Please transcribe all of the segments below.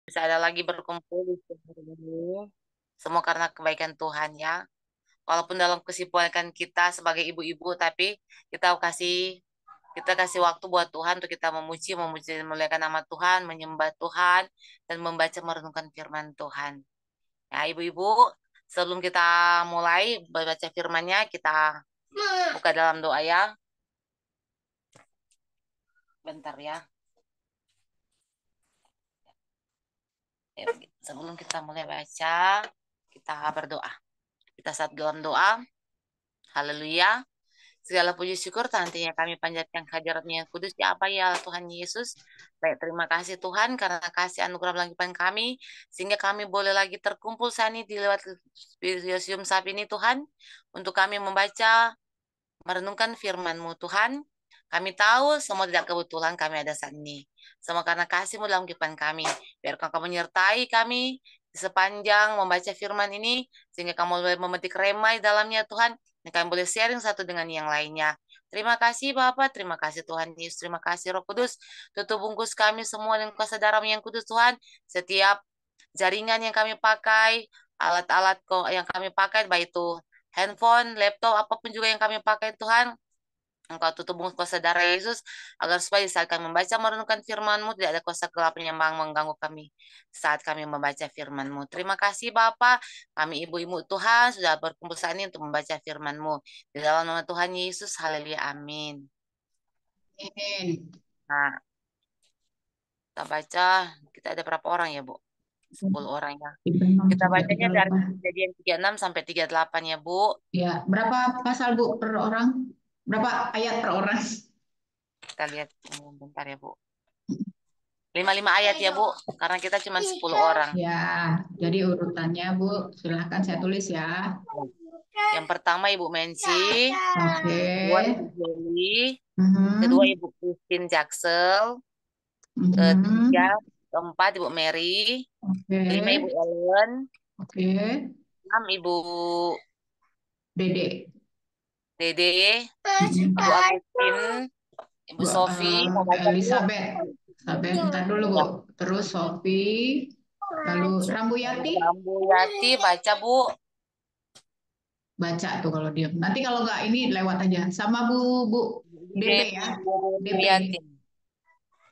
bisa ada lagi berkumpul di sini ini. Semua karena kebaikan Tuhan ya. Walaupun dalam kesibukan kita sebagai ibu-ibu, tapi kita kasih waktu buat Tuhan untuk kita memuji, memuji dan memuliakan nama Tuhan, menyembah Tuhan, dan membaca merenungkan firman Tuhan. Ya, ibu-ibu, sebelum kita mulai membaca firman-Nya, kita buka dalam doa ya. Bentar ya. Sebelum kita mulai baca, kita berdoa. Kita saat dalam doa. Haleluya. Segala puji syukur nantinya kami panjatkan kehadirat-Nya yang kudus ya apa ya Tuhan Yesus. Baik, terima kasih Tuhan karena kasih anugerah melanggipan kami sehingga kami boleh lagi terkumpul saat ini di lewat Zoom saat ini Tuhan untuk kami membaca merenungkan firman-Mu Tuhan. Kami tahu semua tidak kebetulan kami ada saat ini. Semua karena kasih-Mu dalam kehidupan kami. Biarkan Kau menyertai kami di sepanjang membaca firman ini, sehingga kamu boleh memetik remai dalamnya Tuhan, dan kami boleh sharing satu dengan yang lainnya. Terima kasih Bapak, terima kasih Tuhan Yesus, terima kasih Roh Kudus. Tutup bungkus kami semua dengan kuasa darah yang kudus Tuhan. Setiap jaringan yang kami pakai, alat-alat yang kami pakai, baik itu handphone, laptop, apapun juga yang kami pakai Tuhan, Engkau tutup bungkus kuasa darah Yesus, agar supaya saat kami membaca merenungkan firman-Mu, tidak ada kuasa gelap yang mengganggu kami saat kami membaca firman-Mu. Terima kasih Bapa, kami ibu-ibu Tuhan sudah berkumpul saat ini untuk membaca firman-Mu. Di dalam nama Tuhan Yesus, haleluya, amin. Amin. Nah, kita baca, kita ada berapa orang ya Bu? 10 orang ya. Kita bacanya dari Kejadian 36 sampai 38 ya Bu. Ya, berapa pasal Bu per orang? Berapa ayat per orang? Kita lihat bentar ya Bu. 5 ayat ya Bu, karena kita cuma 10 orang. Ya, jadi urutannya Bu, silahkan saya tulis ya. Yang pertama Ibu Mensi, Oke. kedua Ibu Jeli, Mhm. kedua Ibu Christine Jaksel, Mhm. ketiga, keempat Ibu Mary, Oke. kelima Ibu Ellen, Oke. enam Ibu Dede. Dede, Mhm. Ibu Agustin, Ibu Bu, Sofi, mau baca Bu? Elizabeth. Elizabeth, ntar dulu Bu. Ya. Terus Sophie, lalu Rambu Yati. Rambu Yati, baca Bu. Baca tuh kalau dia. Nanti kalau nggak ini lewat aja. Sama Bu DP ya. DP.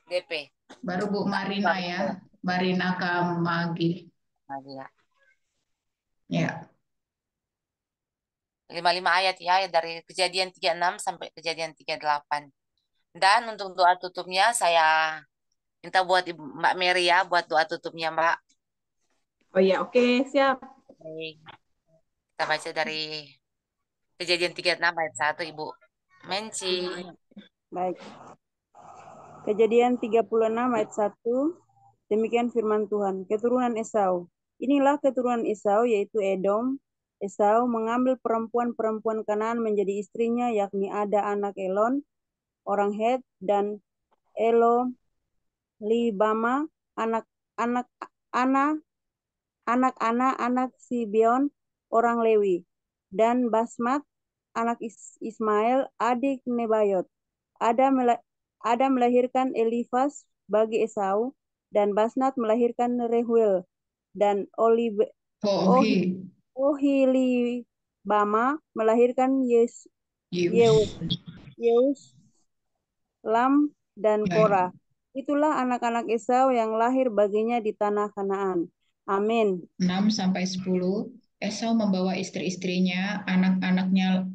DP. Baru Bu Marina ya. Marina Kamagi. Ya. Ya. 5 ayat ya, dari Kejadian 36 sampai Kejadian 38. Dan untuk doa tutupnya saya minta buat Mbak Mary ya, buat doa tutupnya Mbak. Oh ya, oke, siap. Baik. Kita baca dari Kejadian 36 ayat 1 Ibu Menci. Baik. Kejadian 36 ayat 1. Demikian firman Tuhan. Keturunan Esau. Inilah keturunan Esau, yaitu Edom. Esau mengambil perempuan-perempuan Kanaan menjadi istrinya, yakni ada anak Elon, orang Het, dan Elolibama, anak-anak anak Sibeon, orang Lewi, dan Basmat, anak Ismail, adik Nebayot. Ada melahirkan Elifas bagi Esau, dan Basnat melahirkan Rehuel, dan Ohilibama melahirkan Yeus, Lam, dan Korah. Itulah anak-anak Esau yang lahir baginya di tanah Kanaan. Amin. 6-10. Esau membawa istri-istrinya, anak-anaknya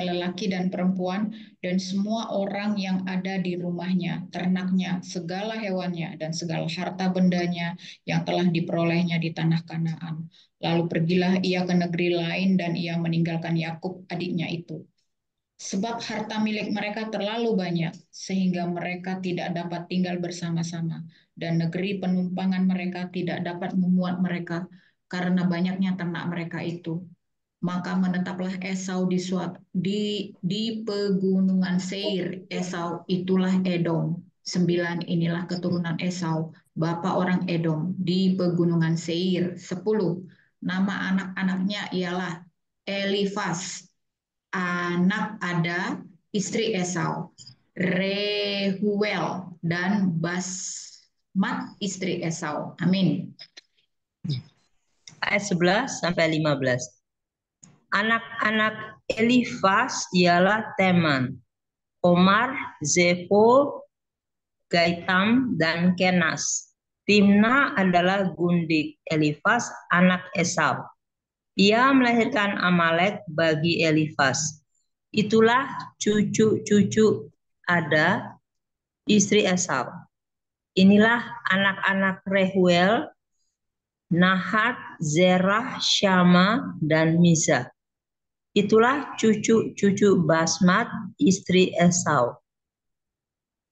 lelaki dan perempuan, dan semua orang yang ada di rumahnya, ternaknya, segala hewannya, dan segala harta bendanya yang telah diperolehnya di tanah Kanaan. Lalu pergilah ia ke negeri lain dan ia meninggalkan Yakub adiknya itu. Sebab harta milik mereka terlalu banyak, sehingga mereka tidak dapat tinggal bersama-sama, dan negeri penumpangan mereka tidak dapat memuat mereka, karena banyaknya ternak mereka itu. Maka menetaplah Esau di pegunungan Seir. Esau itulah Edom. 9, inilah keturunan Esau, bapa orang Edom, di pegunungan Seir. 10, nama anak-anaknya ialah Elifas, anak Ada, istri Esau, Rehuel, dan Basmat istri Esau. Amin. Ayat 11 sampai 15. Anak-anak Elifas ialah Teman, Omar, Zefo, Gaitam, dan Kenas. Timna adalah gundik Elifas anak Esau. Ia melahirkan Amalek bagi Elifas. Itulah cucu-cucu Ada, istri Esau. Inilah anak-anak Rehuel, Nahat, Zerah, Syama, dan Miza. Itulah cucu-cucu Basmat, istri Esau.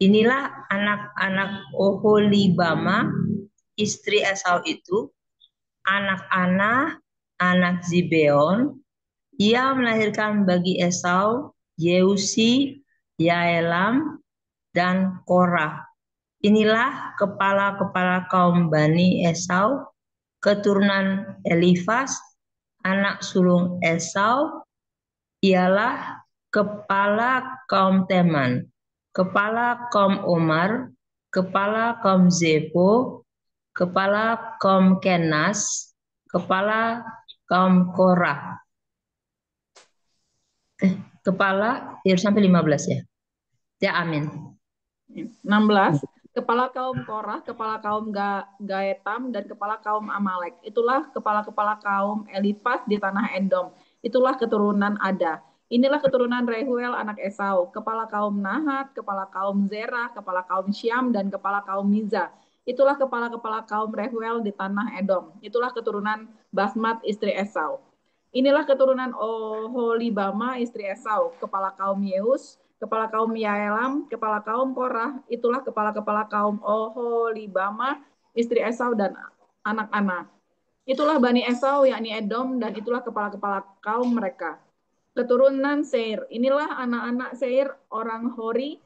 Inilah anak-anak Oholibama, istri Esau itu, anak Ana, anak Zibeon. Ia melahirkan bagi Esau, Yeusi, Yaelam, dan Korah. Inilah kepala-kepala kaum Bani Esau, keturunan Elifas, anak sulung Esau, ialah kepala kaum Teman, kepala kaum Omar, kepala kaum Zefo, kepala kaum Kenas, kepala kaum Korah. Kepala sampai 15 ya. Ya, amin. 16. Kepala kaum Korah, kepala kaum Gaetam, dan kepala kaum Amalek. Itulah kepala-kepala kaum Elifas di tanah Edom. Itulah keturunan Ada. Inilah keturunan Rehuel anak Esau, kepala kaum Nahat, kepala kaum Zerah, kepala kaum Syam, dan kepala kaum Miza. Itulah kepala-kepala kaum Rehuel di tanah Edom. Itulah keturunan Basmat istri Esau. Inilah keturunan Oholibama istri Esau, kepala kaum Yeus, kepala kaum Yaelam, kepala kaum Korah. Itulah kepala-kepala kaum Oholibama istri Esau dan anak-anak. Itulah Bani Esau, yakni Edom, dan itulah kepala-kepala kaum mereka. Keturunan Seir. Inilah anak-anak Seir, orang Hori,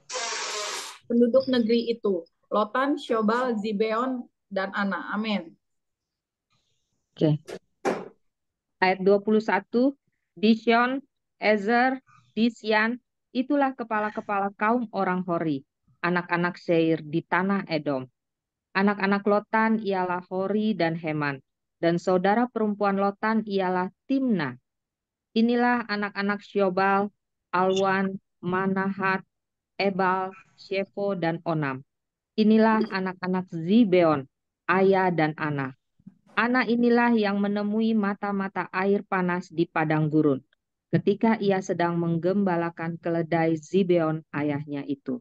penduduk negeri itu. Lotan, Syobal, Zibeon, dan Ana. Amin. Oke. Ayat 21, Dishon, Ezer, Disyan, itulah kepala-kepala kaum orang Hori, anak-anak Seir di tanah Edom. Anak-anak Lotan ialah Hori dan Heman, dan saudara perempuan Lotan ialah Timna. Inilah anak-anak Syobal, Alwan, Manahat, Ebal, Shefo, dan Onam. Inilah anak-anak Zibeon, Aya dan Ana. Ana inilah yang menemui mata-mata air panas di padang gurun, ketika ia sedang menggembalakan keledai Zibeon ayahnya itu.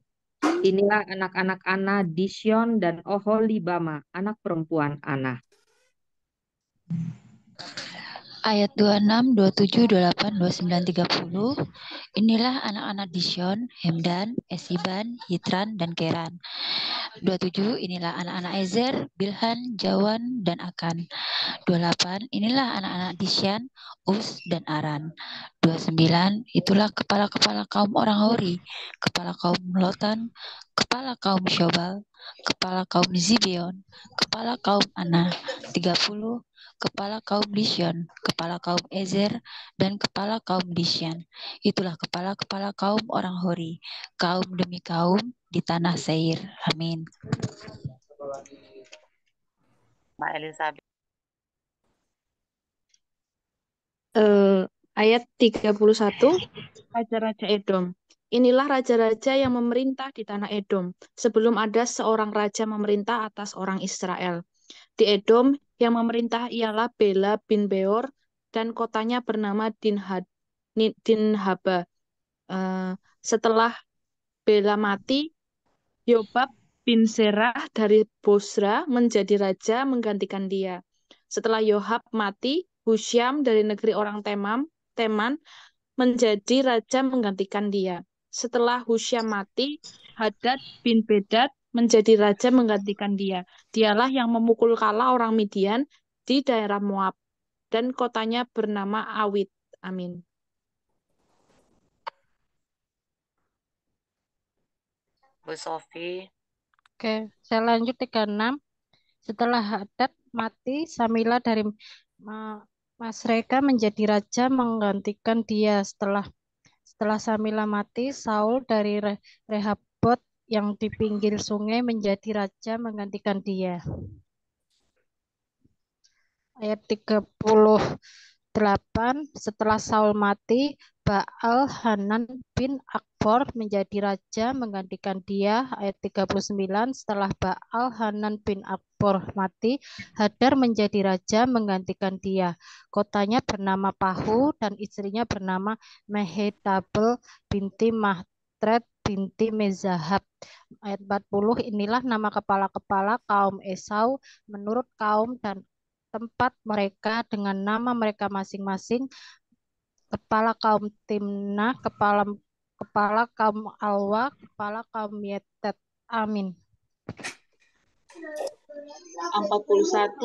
Inilah anak-anak Ana, Dishon, dan Oholibama, anak perempuan Ana. Ayat 26, 27, 28, 29, 30. Inilah anak-anak Dishon, Hemdan, Esiban, Yitran, dan Keran. 27, inilah anak-anak Ezer, Bilhan, Jawan, dan Akan. 28, inilah anak-anak Disyan, Us, dan Aran. 29, itulah kepala-kepala kaum orang Hori, kepala kaum Lotan, kepala kaum Syobal, kepala kaum Zibeon, kepala kaum Ana. 30, kepala kaum Dishon, kepala kaum Ezer, dan kepala kaum Disyan. Itulah kepala-kepala kaum orang Hori, kaum demi kaum di tanah Seir. Amin. Mbak Elizabeth. Ayat 31, Raja-Raja Edom. Inilah raja-raja yang memerintah di tanah Edom, sebelum ada seorang raja memerintah atas orang Israel. Di Edom, yang memerintah ialah Bela bin Beor, dan kotanya bernama Dinhaba. Setelah Bela mati, Yobab bin Zerah dari Bosra menjadi raja menggantikan dia. Setelah Yohab mati, Husyam dari negeri orang Teman menjadi raja menggantikan dia. Setelah Husyam mati, Hadad bin Bedad menjadi raja menggantikan dia. Dialah yang memukul kala orang Midian di daerah Moab, dan kotanya bernama Awit. Amin. Bu Sofi. Oke, saya lanjut 36. Setelah Hadad mati, Samila dari Masreka menjadi raja menggantikan dia. Setelah Samila mati, Saul dari Rehoboth yang di pinggir sungai menjadi raja menggantikan dia. Ayat 38, setelah Saul mati, Baal-Hanan bin Akbor menjadi raja menggantikan dia. Ayat 39, setelah Baal-Hanan bin Akbor mati, Hadar menjadi raja menggantikan dia. Kotanya bernama Pahu dan istrinya bernama Mehetabel binti Mahtred binti Mezahab. Ayat 40, inilah nama kepala-kepala kaum Esau menurut kaum dan tempat mereka dengan nama mereka masing-masing: kepala kaum Timnah, kepala kaum Alwa, kepala kaum Yetet. Amin. 41,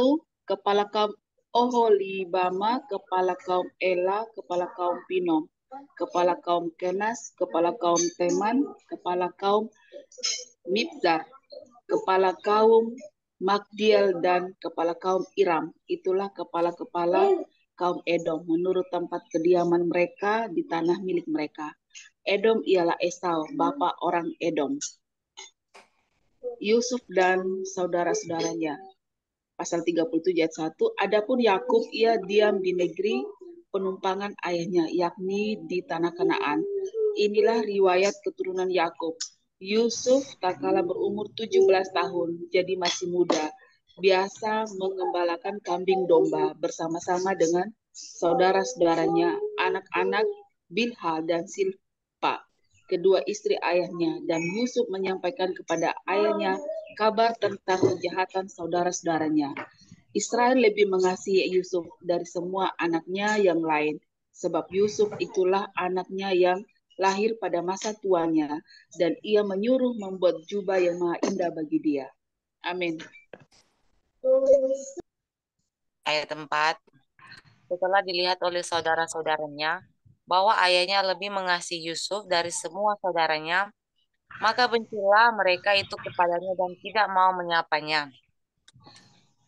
kepala kaum Oholibama, kepala kaum Ela, kepala kaum Pinom, kepala kaum Kenas, kepala kaum Teman, kepala kaum Mibzar, kepala kaum Magdiel, dan kepala kaum Iram. Itulah kepala-kepala kaum Edom menurut tempat kediaman mereka di tanah milik mereka. Edom ialah Esau, bapa orang Edom. Yusuf dan saudara-saudaranya. Pasal 37 ayat 1. Adapun Yakub, ia diam di negeri penumpangan ayahnya, yakni di tanah Kanaan. Inilah riwayat keturunan Yakub. Yusuf tak kala berumur 17 tahun, jadi masih muda, biasa mengembalakan kambing domba bersama-sama dengan saudara-saudaranya, anak-anak Bilha dan Silpa, kedua istri ayahnya. Dan Yusuf menyampaikan kepada ayahnya kabar tentang kejahatan saudara-saudaranya. Israel lebih mengasihi Yusuf dari semua anaknya yang lain, sebab Yusuf itulah anaknya yang lahir pada masa tuanya, dan ia menyuruh membuat jubah yang maha indah bagi dia. Amin. Ayat 4. Setelah dilihat oleh saudara-saudaranya bahwa ayahnya lebih mengasihi Yusuf dari semua saudaranya, maka bencilah mereka itu kepadanya dan tidak mau menyapanya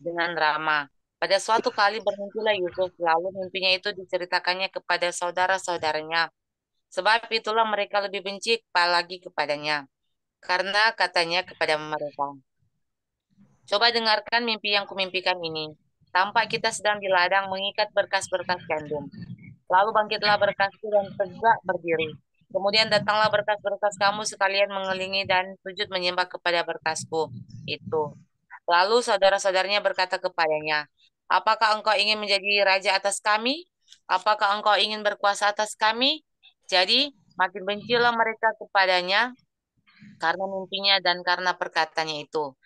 dengan ramah. Pada suatu kali bermimpilah Yusuf, lalu mimpinya itu diceritakannya kepada saudara-saudaranya. Sebab itulah mereka lebih benci lagi kepadanya, karena katanya kepada mereka, coba dengarkan mimpi yang kumimpikan ini. Tampak kita sedang di ladang mengikat berkas-berkas gandum. Lalu bangkitlah berkasku dan tegak berdiri. Kemudian datanglah berkas-berkas kamu sekalian mengelilingi dan sujud menyembah kepada berkasku itu. Lalu saudara-saudaranya berkata kepadanya, apakah engkau ingin menjadi raja atas kami? Apakah engkau ingin berkuasa atas kami? Jadi makin bencilah mereka kepadanya karena mimpinya dan karena perkataannya itu.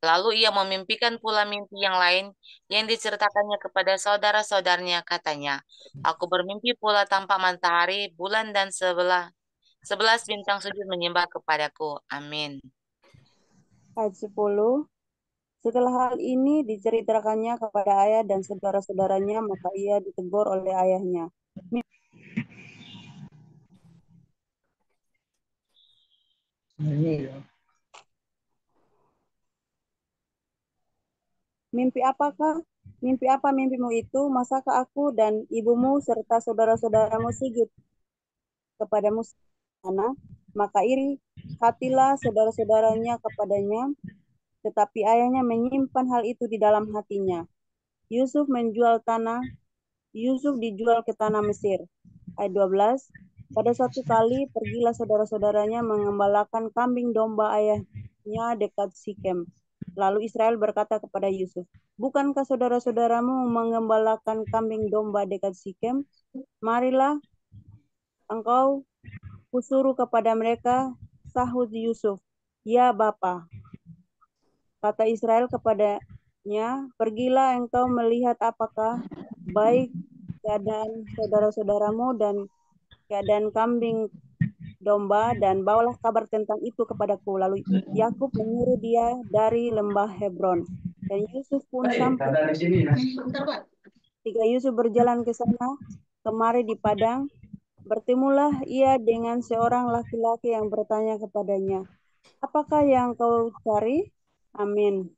Lalu ia memimpikan pula mimpi yang lain yang diceritakannya kepada saudara-saudaranya. Katanya, aku bermimpi pula tampak matahari, bulan, dan 11 bintang sujud menyembah kepadaku. Amin. Ayat 10. Setelah hal ini diceritakannya kepada ayah dan saudara-saudaranya, maka ia ditegur oleh ayahnya. Mimpi apakah? Mimpi apa mimpimu itu? Masakah aku dan ibumu serta saudara-saudaramu sujud kepadamu sana? Maka iri hatilah saudara-saudaranya kepadanya, tetapi ayahnya menyimpan hal itu di dalam hatinya. Yusuf dijual ke tanah Mesir. Ayat 12. Pada suatu kali pergilah saudara-saudaranya mengembalakan kambing domba ayahnya dekat Sikem. Lalu Israel berkata kepada Yusuf, bukankah saudara-saudaramu mengembalakan kambing domba dekat Sikem? Marilah engkau kusuruh kepada mereka. Sahut Yusuf, ya Bapa. Kata Israel kepadanya, pergilah engkau melihat apakah baik keadaan saudara-saudaramu dan keadaan kambing domba, dan bawalah kabar tentang itu kepadaku. Lalu Yakub menyuruh dia dari lembah Hebron. Dan Yusuf pun sampai. Ketika Yusuf berjalan ke sana kemari di padang, bertemulah ia dengan seorang laki-laki yang bertanya kepadanya, apakah yang kau cari? Amin.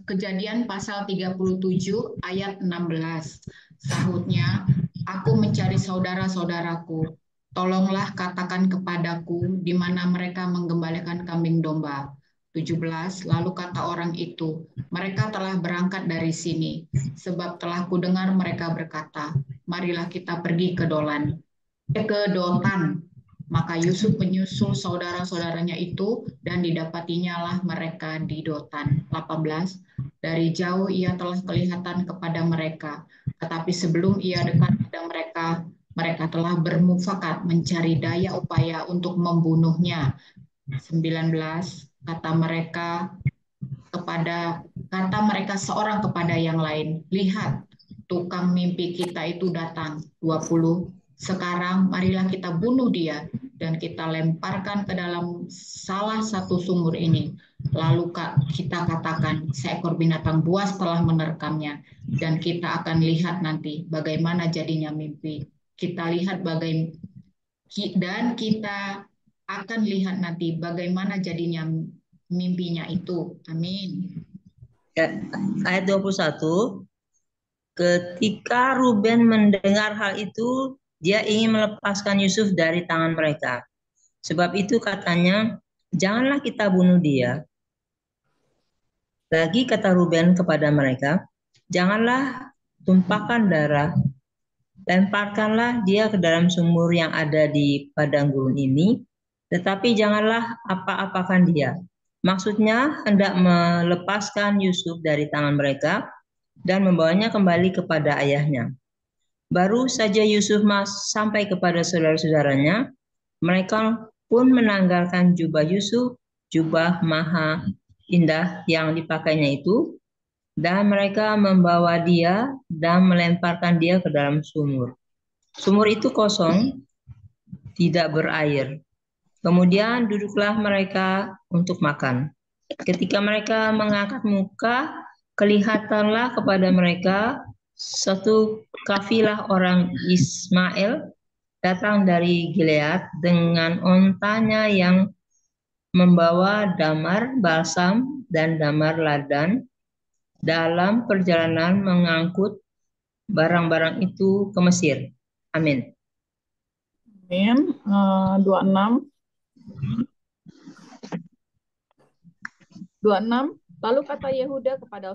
Kejadian pasal 37 ayat 16. Sahutnya, aku mencari saudara-saudaraku. Tolonglah katakan kepadaku di mana mereka menggembalakan kambing domba. 17. Lalu kata orang itu, mereka telah berangkat dari sini, sebab telah kudengar mereka berkata, marilah kita pergi ke Dotan. Maka Yusuf menyusul saudara-saudaranya itu dan didapatinya lah mereka di Dotan. 18. Dari jauh ia telah kelihatan kepada mereka, tetapi sebelum ia dekat pada mereka, mereka telah bermufakat mencari daya upaya untuk membunuhnya. 19. Kata mereka seorang kepada yang lain, lihat, tukang mimpi kita itu datang. 20. Sekarang marilah kita bunuh dia dan kita lemparkan ke dalam salah satu sumur ini. Lalu kita katakan seekor binatang buas telah menerkamnya dan kita akan lihat nanti bagaimana jadinya mimpi. Kita akan lihat nanti bagaimana jadinya mimpinya itu. Amin. Ayat 21. Ketika Ruben mendengar hal itu, dia ingin melepaskan Yusuf dari tangan mereka. Sebab itu katanya, janganlah kita bunuh dia. Lagi kata Ruben kepada mereka, janganlah tumpahkan darah, lemparkanlah dia ke dalam sumur yang ada di padang gurun ini, tetapi janganlah apa-apakan dia. Maksudnya hendak melepaskan Yusuf dari tangan mereka dan membawanya kembali kepada ayahnya. Baru saja Yusuf sampai kepada saudara-saudaranya, mereka pun menanggalkan jubah Yusuf, jubah maha indah yang dipakainya itu, dan mereka membawa dia dan melemparkan dia ke dalam sumur. Sumur itu kosong, tidak berair. Kemudian duduklah mereka untuk makan. Ketika mereka mengangkat muka, kelihatanlah kepada mereka satu kafilah orang Ismail datang dari Gilead dengan ontanya yang membawa damar balsam dan damar ladan dalam perjalanan mengangkut barang-barang itu ke Mesir. Amin. Amin. 26. Lalu kata Yehuda kepada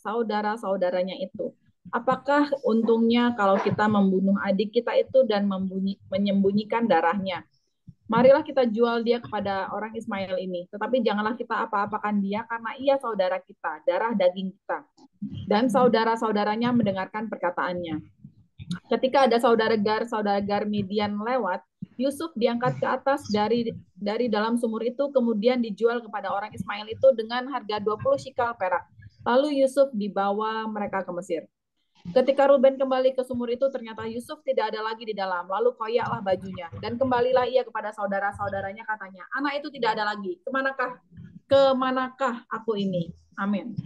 saudara-saudaranya itu, apakah untungnya kalau kita membunuh adik kita itu dan menyembunyikan darahnya? Marilah kita jual dia kepada orang Ismail ini, tetapi janganlah kita apa-apakan dia karena ia saudara kita, darah daging kita. Dan saudara-saudaranya mendengarkan perkataannya. Ketika ada saudara Gar Midian lewat, Yusuf diangkat ke atas dari dalam sumur itu, kemudian dijual kepada orang Ismail itu dengan harga 20 shikal perak. Lalu Yusuf dibawa mereka ke Mesir. Ketika Ruben kembali ke sumur itu, ternyata Yusuf tidak ada lagi di dalam. Lalu koyaklah bajunya, dan kembalilah ia kepada saudara-saudaranya, katanya, anak itu tidak ada lagi. Kemanakah aku ini? Amin.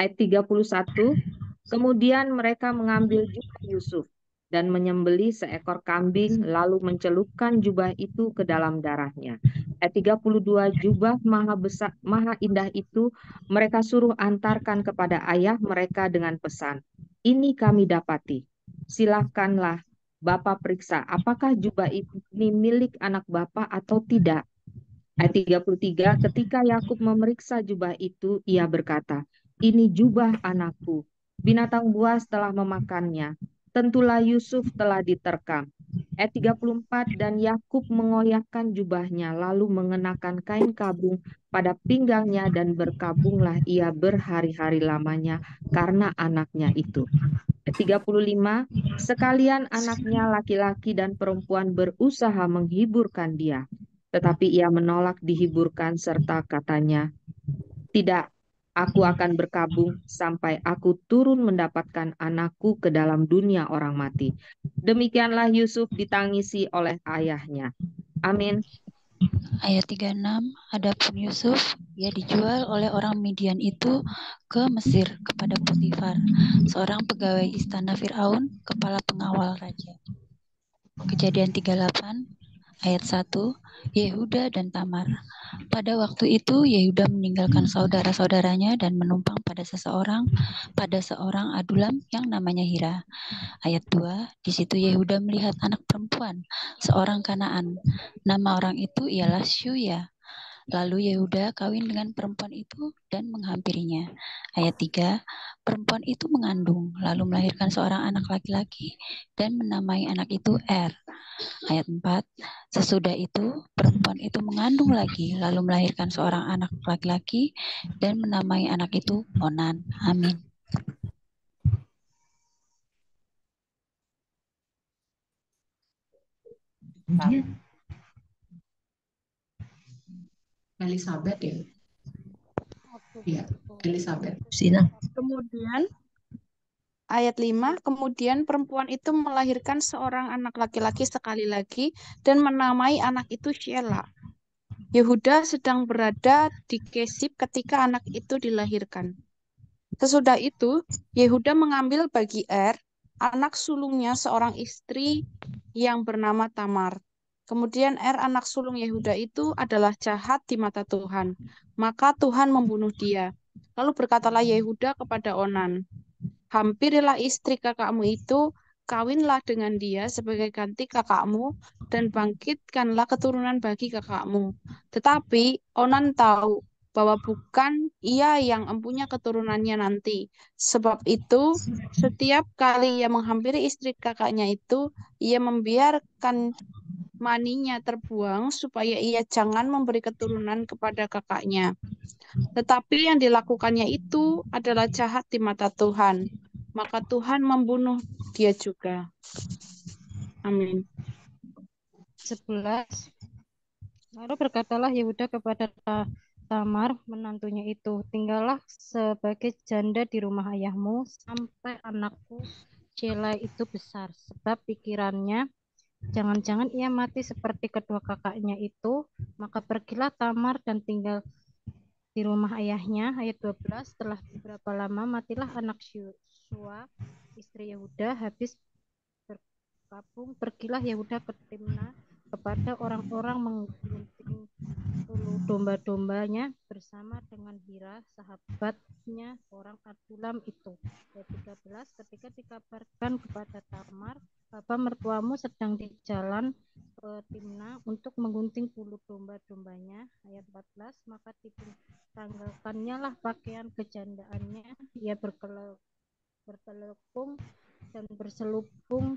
Ayat 31, kemudian mereka mengambil jubah Yusuf dan menyembelih seekor kambing, lalu mencelupkan jubah itu ke dalam darahnya. Ayat 32, jubah maha indah itu mereka suruh antarkan kepada ayah mereka dengan pesan, ini kami dapati, silahkanlah Bapak periksa apakah jubah ini milik anak Bapak atau tidak. Ayat 33, ketika Yakub memeriksa jubah itu, ia berkata, ini jubah anakku, binatang buas telah memakannya, tentulah Yusuf telah diterkam. Ayat 34, dan Yakub mengoyakkan jubahnya, lalu mengenakan kain kabung pada pinggangnya, dan berkabunglah ia berhari-hari lamanya karena anaknya itu. Ayat 35, sekalian anaknya laki-laki dan perempuan berusaha menghiburkan dia, tetapi ia menolak dihiburkan serta katanya, tidak, aku akan berkabung sampai aku turun mendapatkan anakku ke dalam dunia orang mati. Demikianlah Yusuf ditangisi oleh ayahnya. Amin. Ayat 36, adapun Yusuf, ia dijual oleh orang Midian itu ke Mesir kepada Potifar, seorang pegawai istana Firaun, kepala pengawal raja. Kejadian 38, Ayat 1, Yehuda dan Tamar. Pada waktu itu Yehuda meninggalkan saudara-saudaranya dan menumpang pada seorang adulam yang namanya Hira. Ayat 2, di situ Yehuda melihat anak perempuan, seorang Kanaan. Nama orang itu ialah Syuya. Lalu Yehuda kawin dengan perempuan itu dan menghampirinya. Ayat 3, perempuan itu mengandung, lalu melahirkan seorang anak laki-laki dan menamai anak itu Er. Ayat 4, sesudah itu perempuan itu mengandung lagi, lalu melahirkan seorang anak laki-laki dan menamai anak itu Onan. Amin. Elizabeth ya? Iya, Elizabeth. Sina. Kemudian ayat 5, kemudian perempuan itu melahirkan seorang anak laki-laki sekali lagi dan menamai anak itu Shelah. Yehuda sedang berada di Kesib ketika anak itu dilahirkan. Sesudah itu, Yehuda mengambil bagi Er, anak sulungnya seorang istri yang bernama Tamar. Kemudian Er, anak sulung Yehuda itu adalah jahat di mata Tuhan. Maka Tuhan membunuh dia. Lalu berkatalah Yehuda kepada Onan, hampirilah istri kakakmu itu, kawinlah dengan dia sebagai ganti kakakmu, dan bangkitkanlah keturunan bagi kakakmu. Tetapi Onan tahu bahwa bukan ia yang empunya keturunannya nanti. Sebab itu, setiap kali ia menghampiri istri kakaknya itu, ia membiarkan maninya terbuang supaya ia jangan memberi keturunan kepada kakaknya. Tetapi yang dilakukannya itu adalah jahat di mata Tuhan. Maka Tuhan membunuh dia juga. Amin. 11. Lalu berkatalah Yehuda kepada Tamar, menantunya itu, tinggallah sebagai janda di rumah ayahmu sampai anakku Shelah itu besar, sebab pikirannya jangan-jangan ia mati seperti kedua kakaknya itu. Maka pergilah Tamar dan tinggal di rumah ayahnya. Ayat 12, setelah beberapa lama matilah anak Syua, istri Yehuda, habis berkabung. Pergilah Yehuda ke Timna kepada orang-orang menggunting bulu domba-dombanya bersama dengan Hira, sahabatnya orang Adulam itu. Ayat 13, ketika dikabarkan kepada Tamar, bapa mertuamu sedang di jalan ke Timna untuk menggunting bulu domba-dombanya. Ayat 14, maka ditanggalkannya lah pakaian kejandaannya, ia berkelekung dan berselubung,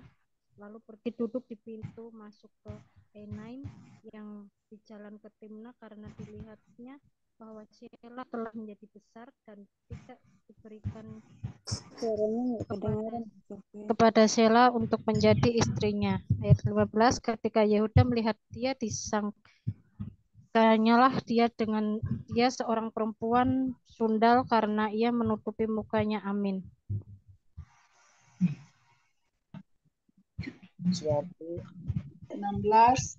lalu pergi duduk di pintu masuk ke Enaim yang di jalan ke Timna, karena dilihatnya bahwa Shelah telah menjadi besar dan tidak diberikan kepada Shelah untuk menjadi istrinya. Ayat 15, ketika Yehuda melihat dia, disangkanyalah dia seorang perempuan sundal karena ia menutupi mukanya. Amin. Jadi 16.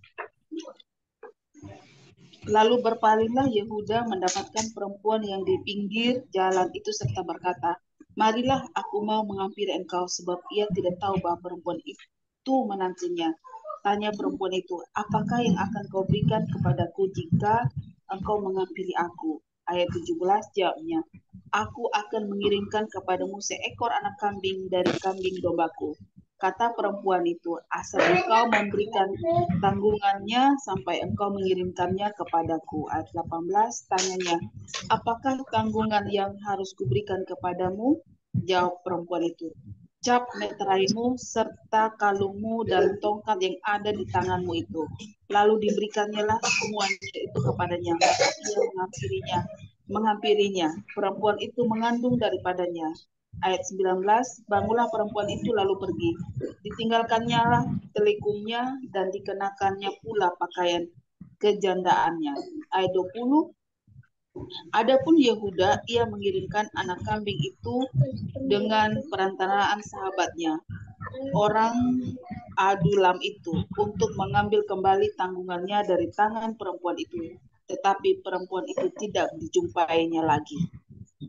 Lalu berpalinglah Yehuda mendapatkan perempuan yang di pinggir jalan itu serta berkata, marilah aku mau menghampiri engkau, sebab ia tidak tahu bahwa perempuan itu menantunya. Tanya perempuan itu, apakah yang akan kau berikan kepadaku jika engkau menghampiri aku? Ayat 17 jawabnya, aku akan mengirimkan kepadamu seekor anak kambing dari kambing dombaku. Kata perempuan itu, asal engkau memberikan tanggungannya sampai engkau mengirimkannya kepadaku. Ayat 18, tanyanya, apakah tanggungan yang harus kuberikan kepadamu? Jawab perempuan itu, cap meteraimu serta kalungmu dan tongkat yang ada di tanganmu itu. Lalu diberikannya lah semuanya itu kepadanya. Ia menghampirinya. Perempuan itu mengandung daripadanya. Ayat 19, bangunlah perempuan itu lalu pergi. Ditinggalkannya lah telikungnya dan dikenakannya pula pakaian kejandaannya. Ayat 20, adapun Yehuda, ia mengirimkan anak kambing itu dengan perantaraan sahabatnya, orang Adulam itu, untuk mengambil kembali tanggungannya dari tangan perempuan itu. Tetapi perempuan itu tidak dijumpainya lagi.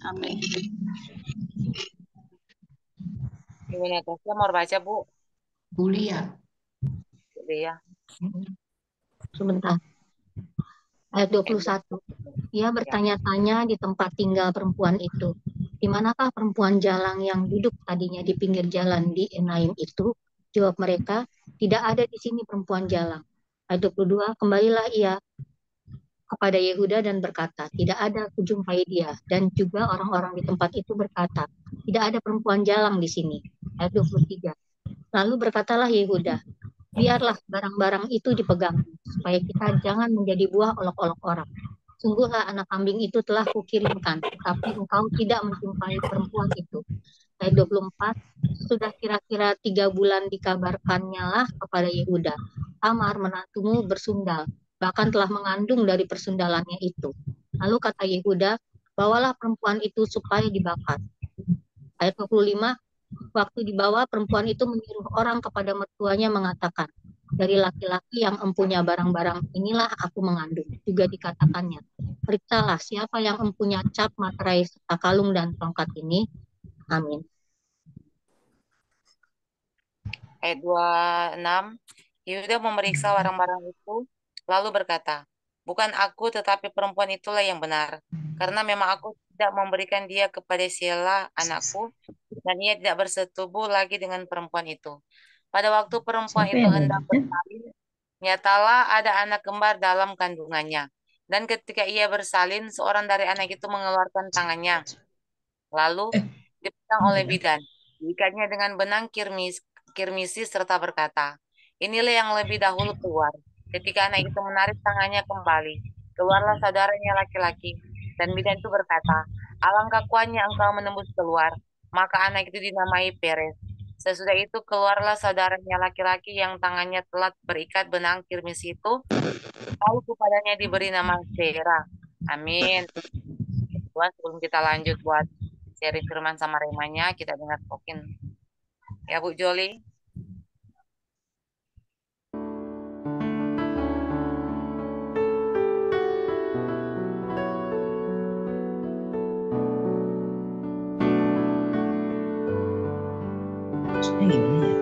Amin. Ibu Natasha mau baca, Bu? Bulia. Jadi ya. Sebentar. Ayat 21. Ia bertanya-tanya di tempat tinggal perempuan itu. Di manakah perempuan jalang yang duduk tadinya di pinggir jalan di Enaim itu? Jawab mereka, tidak ada di sini perempuan jalang. Ayat 22. Kembalilah ia kepada Yehuda dan berkata, tidak ada, kujumpai dia. Dan juga orang-orang di tempat itu berkata, tidak ada perempuan jalang di sini. Ayat 23. Lalu berkatalah Yehuda, biarlah barang-barang itu dipegang, supaya kita jangan menjadi buah olok-olok orang. Sungguhlah anak kambing itu telah kukirimkan, tetapi engkau tidak menjumpai perempuan itu. Ayat 24, sudah kira-kira 3 bulan dikabarkannya lah kepada Yehuda, Tamar menantumu bersundal, bahkan telah mengandung dari persundalannya itu. Lalu kata Yehuda, bawalah perempuan itu supaya dibakar. Ayat 25, waktu dibawa perempuan itu menyuruh orang kepada mertuanya mengatakan, dari laki-laki yang empunya barang-barang inilah aku mengandung. Juga dikatakannya, periksalah siapa yang empunya cap, materai, serta kalung dan tongkat ini. Amin. Ayat 26, Yehuda memeriksa barang-barang itu, lalu berkata, bukan aku tetapi perempuan itulah yang benar, karena memang aku tidak memberikan dia kepada Shelah anakku, dan ia tidak bersetubuh lagi dengan perempuan itu. Pada waktu perempuan Siapa itu yang hendak membaca? bersalin, nyatalah ada anak kembar dalam kandungannya. Dan ketika ia bersalin, seorang dari anak itu mengeluarkan tangannya, lalu dipegang oleh bidan, diikatnya dengan benang kirmisi serta berkata, inilah yang lebih dahulu keluar. Ketika anak itu menarik tangannya kembali, keluarlah saudaranya laki-laki. Dan bidan itu berkata, alangkah kuatnya engkau menembus keluar. Maka anak itu dinamai Peres. Sesudah itu keluarlah saudaranya laki-laki yang tangannya telah berikat benang kirmisi itu, lalu kepadanya diberi nama Zera. Amin. Buat sebelum kita lanjut buat sharing firman sama remanya, kita dengar tokin. Ya Bu Joli. Maksudnya gimana ya?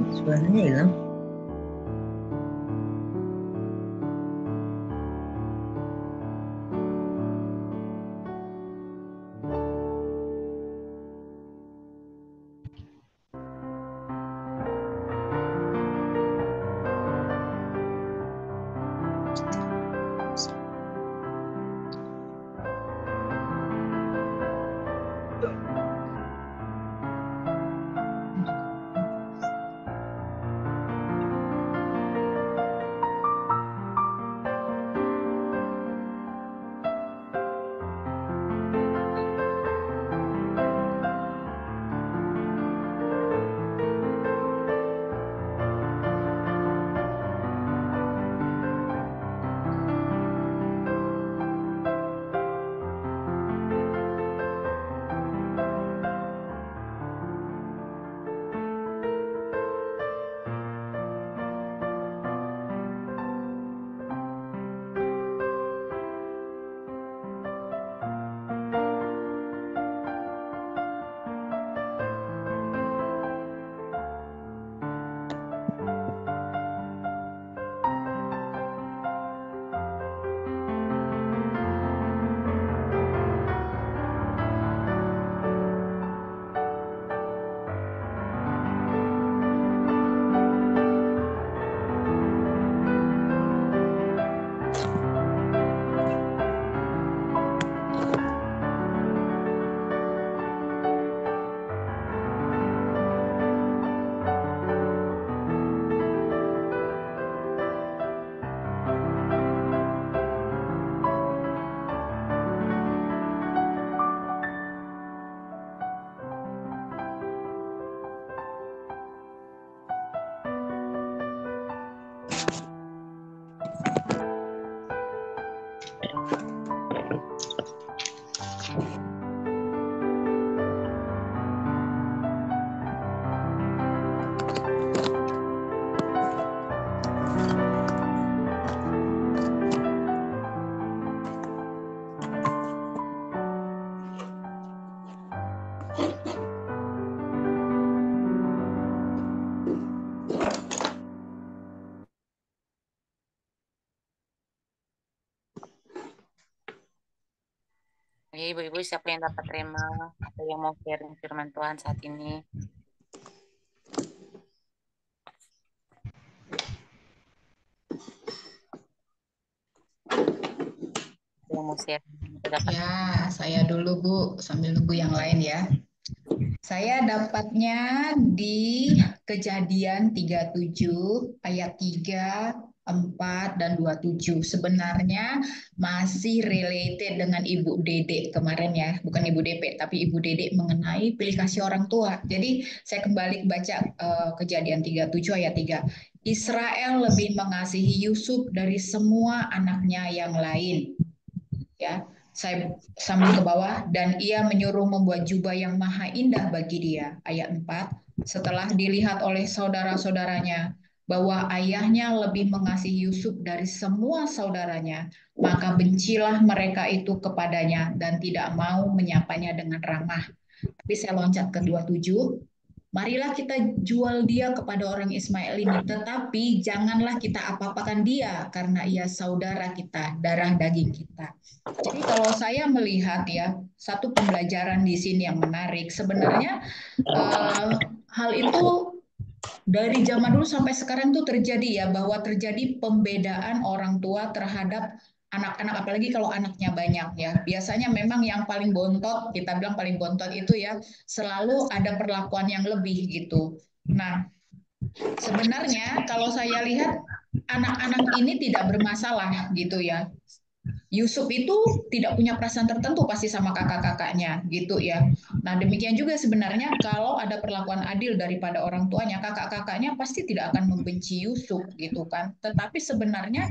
Suaranya hilang. Ibu-ibu siapa yang dapat terima atau yang mau sharing firman Tuhan saat ini? Yang mau sharing atau dapat Ya, saya dulu Bu, sambil nunggu yang lain ya. Saya dapatnya di Kejadian 37 ayat 3, 4, dan 27. Sebenarnya masih related dengan Ibu Dede kemarin ya, bukan Ibu DP, tapi Ibu Dede mengenai pilih kasih orang tua. Jadi saya kembali baca Kejadian 37 ayat 3. Israel lebih mengasihi Yusuf dari semua anaknya yang lain. Ya, saya sambil ke bawah, dan ia menyuruh membuat jubah yang maha indah bagi dia. Ayat 4, setelah dilihat oleh saudara-saudaranya bahwa ayahnya lebih mengasihi Yusuf dari semua saudaranya, maka bencilah mereka itu kepadanya dan tidak mau menyapanya dengan ramah. Tapi saya loncat ke 27. Marilah kita jual dia kepada orang Ismail ini, tetapi janganlah kita apa-apakan dia karena ia saudara kita, darah daging kita. Jadi kalau saya melihat ya, satu pembelajaran di sini yang menarik, sebenarnya hal itu dari zaman dulu sampai sekarang tuh terjadi ya, bahwa terjadi pembedaan orang tua terhadap anak-anak, apalagi kalau anaknya banyak ya. Biasanya memang yang paling bontot, kita bilang paling bontot itu ya, selalu ada perlakuan yang lebih gitu. Nah, sebenarnya kalau saya lihat anak-anak ini tidak bermasalah gitu ya. Yusuf itu tidak punya perasaan tertentu pasti sama kakak-kakaknya gitu ya. Nah, demikian juga sebenarnya kalau ada perlakuan adil daripada orang tuanya, kakak-kakaknya pasti tidak akan membenci Yusuf gitu kan. Tetapi sebenarnya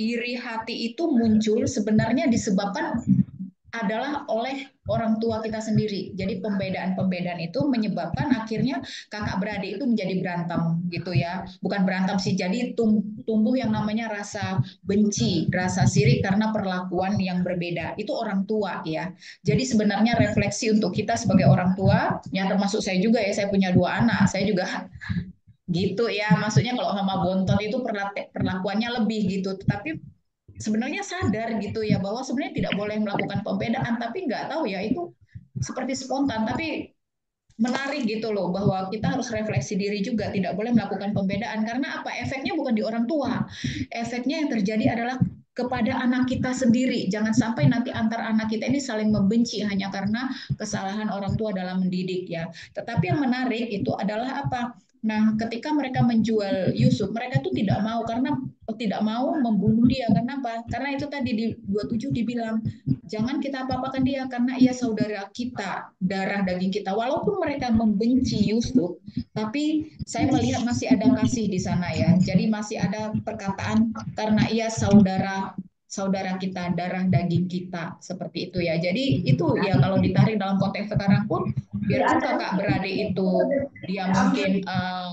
iri hati itu muncul sebenarnya disebabkan adalah oleh orang tua kita sendiri. Jadi pembedaan-pembedaan itu menyebabkan akhirnya kakak beradik itu menjadi berantem gitu ya. Bukan berantem sih, jadi tumbuh yang namanya rasa benci, rasa sirik karena perlakuan yang berbeda. Itu orang tua ya. Jadi sebenarnya refleksi untuk kita sebagai orang tua, ya termasuk saya juga ya, saya punya 2 anak, saya juga gitu ya. Maksudnya kalau sama bontot itu perlakuannya lebih gitu. Tapi sebenarnya sadar gitu ya bahwa sebenarnya tidak boleh melakukan pembedaan, tapi nggak tahu ya itu seperti spontan, tapi menarik gitu loh bahwa kita harus refleksi diri juga, tidak boleh melakukan pembedaan karena apa, efeknya bukan di orang tua, efeknya yang terjadi adalah kepada anak kita sendiri. Jangan sampai nanti antar anak kita ini saling membenci hanya karena kesalahan orang tua dalam mendidik ya. Tetapi yang menarik itu adalah apa? Nah, ketika mereka menjual Yusuf, mereka tuh tidak mau karena tidak mau membunuh dia. Kenapa? Karena itu tadi di 27 dibilang, jangan kita apa-apakan dia karena ia saudara kita, darah daging kita. Walaupun mereka membenci Yusuf, tapi saya melihat masih ada kasih di sana ya. Jadi masih ada perkataan karena ia saudara kita, darah daging kita, seperti itu ya. Jadi itu ya kalau ditarik dalam konteks sekarang pun, biarpun kakak beradik itu dia mungkin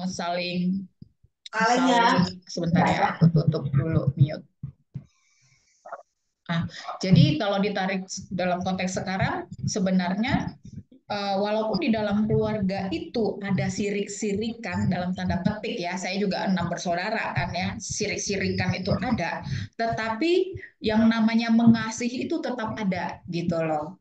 saling sebentar ya, aku tutup dulu mute. Nah, jadi kalau ditarik dalam konteks sekarang, sebenarnya walaupun di dalam keluarga itu ada sirik-sirikan dalam tanda petik ya, saya juga 6 bersaudara kan ya, sirik-sirikan itu ada, tetapi yang namanya mengasihi itu tetap ada gitu loh.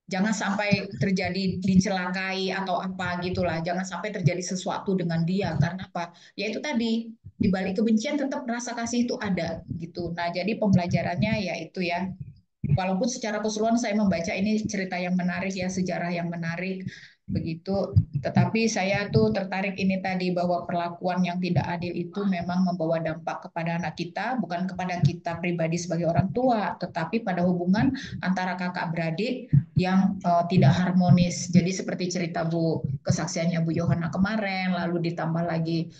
Jangan sampai terjadi dicelakai atau apa gitulah, jangan sampai terjadi sesuatu dengan dia karena apa? Ya itu tadi, di balik kebencian tetap rasa kasih itu ada gitu. Nah, jadi pembelajarannya ya itu ya. Walaupun secara keseluruhan saya membaca ini cerita yang menarik ya, sejarah yang menarik begitu, tetapi saya tuh tertarik ini tadi bahwa perlakuan yang tidak adil itu memang membawa dampak kepada anak kita, bukan kepada kita pribadi sebagai orang tua, tetapi pada hubungan antara kakak beradik yang tidak harmonis. Jadi seperti cerita kesaksiannya Bu Yohana kemarin, lalu ditambah lagi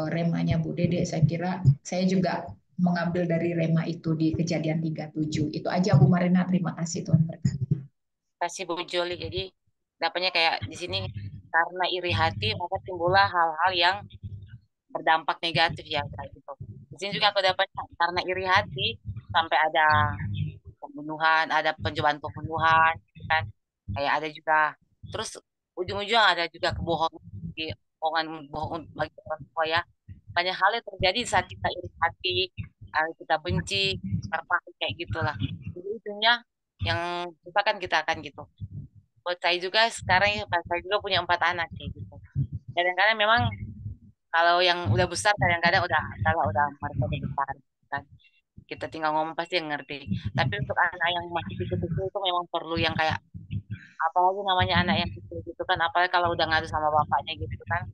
remanya Bu Dede, saya kira saya juga mengambil dari rema itu di Kejadian 37. Itu aja Bu Marina, terima kasih Tuhan berkati. Terima kasih Bu Joli. Jadi dapatnya kayak di sini, karena iri hati maka timbullah hal-hal yang berdampak negatif ya kayak gitu. Di sini juga aku dapat karena iri hati sampai ada pembunuhan, ada pencobaan pembunuhan kan. Kayak ada juga, terus ujung-ujung ada juga kebohongan bohong bagi orang tua ya. Banyak hal yang terjadi saat kita iri hati, kita benci, terpaksa kayak gitulah. Jadi ujungnya yang susah kan kita akan gitu. Buat saya juga sekarang saya juga punya 4 anak kayak gitu. Kadang-kadang memang kalau yang udah besar kadang-kadang udah mereka udah besar kan. Kita tinggal ngomong pasti yang ngerti. Tapi untuk anak yang masih kecil-kecil itu memang perlu yang kayak apalagi namanya anak yang kecil gitu kan, apalagi kalau udah ngadu sama bapaknya gitu kan.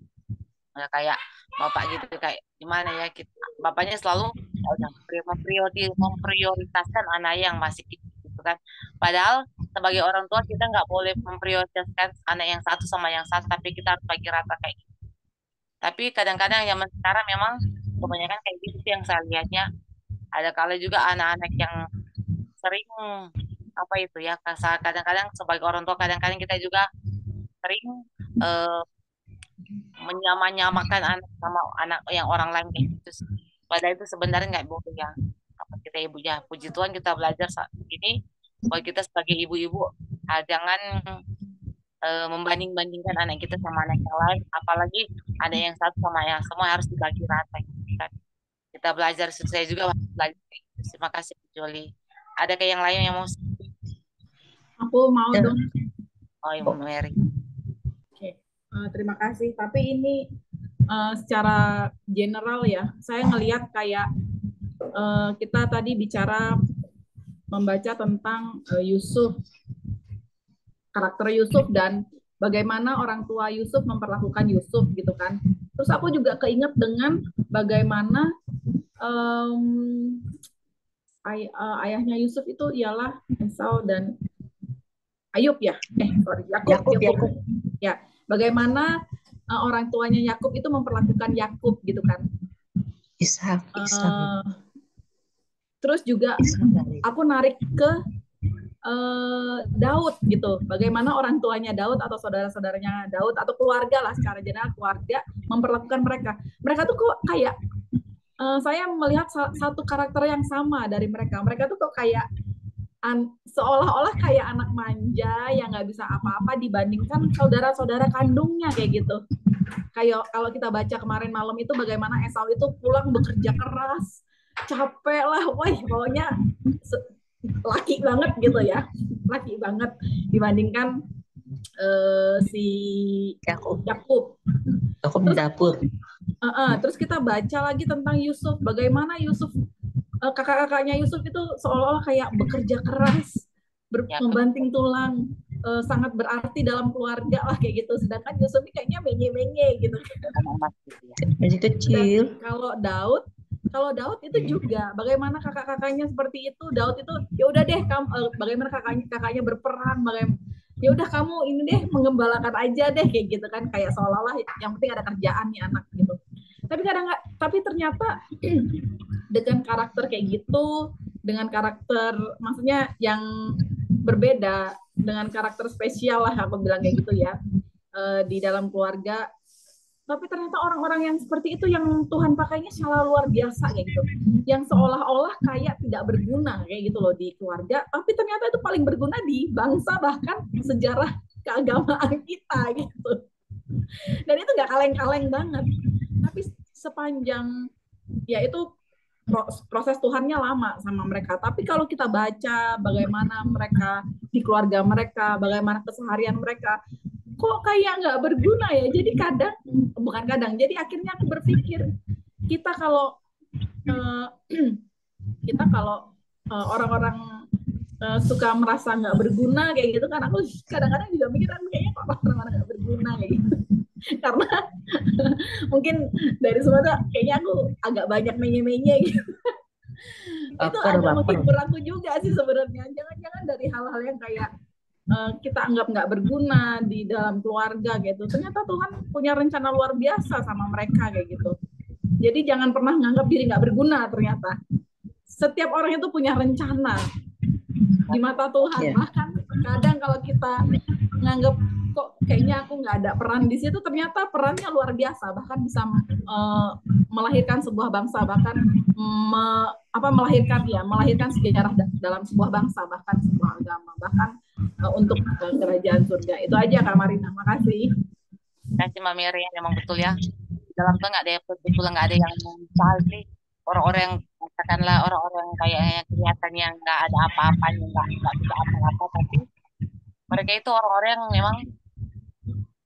Udah kayak bapak gitu kayak gimana ya bapaknya selalu ya udah memprioritaskan anak yang masih kecil gitu kan. Padahal sebagai orang tua kita nggak boleh memprioritaskan anak yang satu sama yang satu, tapi kita harus bagi rata kayak gitu. Tapi kadang-kadang zaman sekarang memang kebanyakan kayak gitu sih yang saya lihatnya. Ada kala juga anak-anak yang sering apa itu ya, kadang-kadang sebagai orang tua kadang-kadang kita juga sering menyamakan anak sama anak yang orang lain kayak gitu. Padahal itu sebenarnya nggak boleh ya. Apa kita ibu ya, puji Tuhan kita belajar saat ini bahwa kita sebagai ibu-ibu jangan membanding-bandingkan anak kita sama anak yang lain, apalagi ada yang satu sama yang semua harus dibagi rata. Kita belajar, saya juga belajar. Terima kasih Joli. Ada kayak yang lain yang mau? Aku mau dong. Oh, Ibu Mary. Oke, terima kasih. Tapi ini secara general ya, saya ngelihat kayak kita tadi bicara membaca tentang Yusuf, karakter Yusuf dan bagaimana orang tua Yusuf memperlakukan Yusuf gitu kan. Terus aku juga keinget dengan bagaimana ayahnya Yusuf itu ialah Esau dan Ayub ya. Yakub. Ya, bagaimana orang tuanya Yakub itu memperlakukan Yakub gitu kan. Ishak. Terus juga aku narik ke Daud gitu. Bagaimana orang tuanya Daud atau saudara-saudaranya Daud atau keluarga lah secara general keluarga memperlakukan mereka. Mereka tuh kok kayak saya melihat satu karakter yang sama dari mereka. Mereka tuh kok kayak seolah-olah kayak anak manja yang nggak bisa apa-apa dibandingkan saudara-saudara kandungnya kayak gitu. Kayak kalau kita baca kemarin malam itu bagaimana Esau itu pulang bekerja keras, capek lah, wah pokoknya laki banget gitu ya, laki banget dibandingkan si Yakub di dapur. Terus kita baca lagi tentang Yusuf, bagaimana Yusuf kakak-kakaknya Yusuf itu seolah-olah kayak bekerja keras, membanting tulang, sangat berarti dalam keluarga lah kayak gitu. Sedangkan Yusuf ini kayaknya menye-menye gitu. Masih kecil. Dan kalau Daud itu juga bagaimana kakak-kakaknya seperti itu. Daud itu ya udah deh kamu bagaimana kakaknya berperang, bagaimana ya udah kamu ini deh mengembalakan aja deh kayak gitu kan, kayak seolah-olah yang penting ada kerjaan nih anak gitu. Tapi ternyata dengan karakter kayak gitu, dengan karakter maksudnya yang berbeda, dengan karakter spesial lah aku bilang kayak gitu ya di dalam keluarga. Tapi ternyata orang-orang yang seperti itu yang Tuhan pakainya secara luar biasa kayak gitu, yang seolah-olah kayak tidak berguna kayak gitu loh di keluarga, tapi ternyata itu paling berguna di bangsa bahkan sejarah keagamaan kita gitu. Dan itu nggak kaleng-kaleng banget. Tapi sepanjang ya itu proses Tuhannya lama sama mereka. Tapi kalau kita baca bagaimana mereka di keluarga mereka, bagaimana keseharian mereka, kok kayak nggak berguna ya. Jadi jadi akhirnya aku berpikir kita kalau orang-orang suka merasa nggak berguna kayak gitu kan, aku kadang-kadang juga mikir kayaknya kok orang-orang nggak berguna kayak gitu. Karena mungkin dari semua tuh kayaknya aku agak banyak menye-menye gitu. Itu ada mungkin berlaku juga sih sebenarnya. Jangan-jangan dari hal-hal yang kayak kita anggap nggak berguna di dalam keluarga gitu, ternyata Tuhan punya rencana luar biasa sama mereka kayak gitu. Jadi jangan pernah nganggap diri nggak berguna. Ternyata setiap orang itu punya rencana di mata Tuhan. Bahkan kadang kalau kita nganggap kok kayaknya aku nggak ada peran di situ, ternyata perannya luar biasa, bahkan bisa melahirkan sebuah bangsa, bahkan melahirkan sejarah dalam sebuah bangsa, bahkan sebuah agama, bahkan untuk kerajaan surga. Itu aja Kak Marina, makasih. Terima kasih Mbak Mary, memang betul ya. Dalam Tuhan nggak ada yang betul, nggak ada yang menyesal sih. Orang-orang yang katakanlah orang-orang kayaknya kelihatannya nggak ada apa-apanya, nggak bisa apa-apa, tapi mereka itu orang-orang yang memang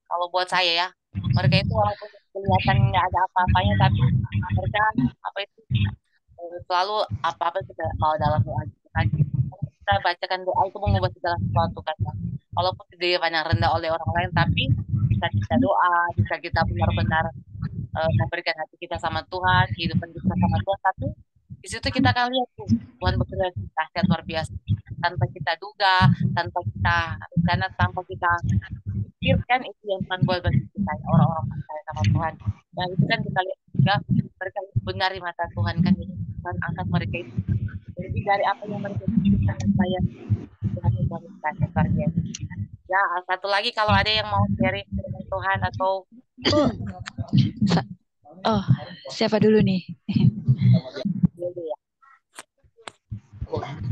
kalau buat saya ya, mereka itu walaupun kelihatan nggak ada apa-apanya, tapi mereka apa itu selalu apa-apa sudah bawa dalam doa gitu kan. Kita bacakan doa itu mengubah segala sesuatu kan. Walaupun tidak dipandang rendah oleh orang lain, tapi bisa kita doa, bisa kita benar-benar memberikan hati kita sama Tuhan, kehidupan kita sama Tuhan, tapi di situ kita akan lihat tuh Tuhan bekerja dahsyat luar biasa tanpa kita duga, tanpa kita rencana, tanpa kita pikirkan itu yang Tuhan buat bagi kita orang-orang percaya sama Tuhan. Dan itu kan kita lihat juga mereka itu benar di mata Tuhan kan, jadi Tuhan angkat mereka itu lebih dari apa yang mereka pikirkan dan bayar. Tuhan itu dahsyat luar biasa. Ya, satu lagi kalau ada yang mau sharing dengan Tuhan atau Oh, siapa dulu nih?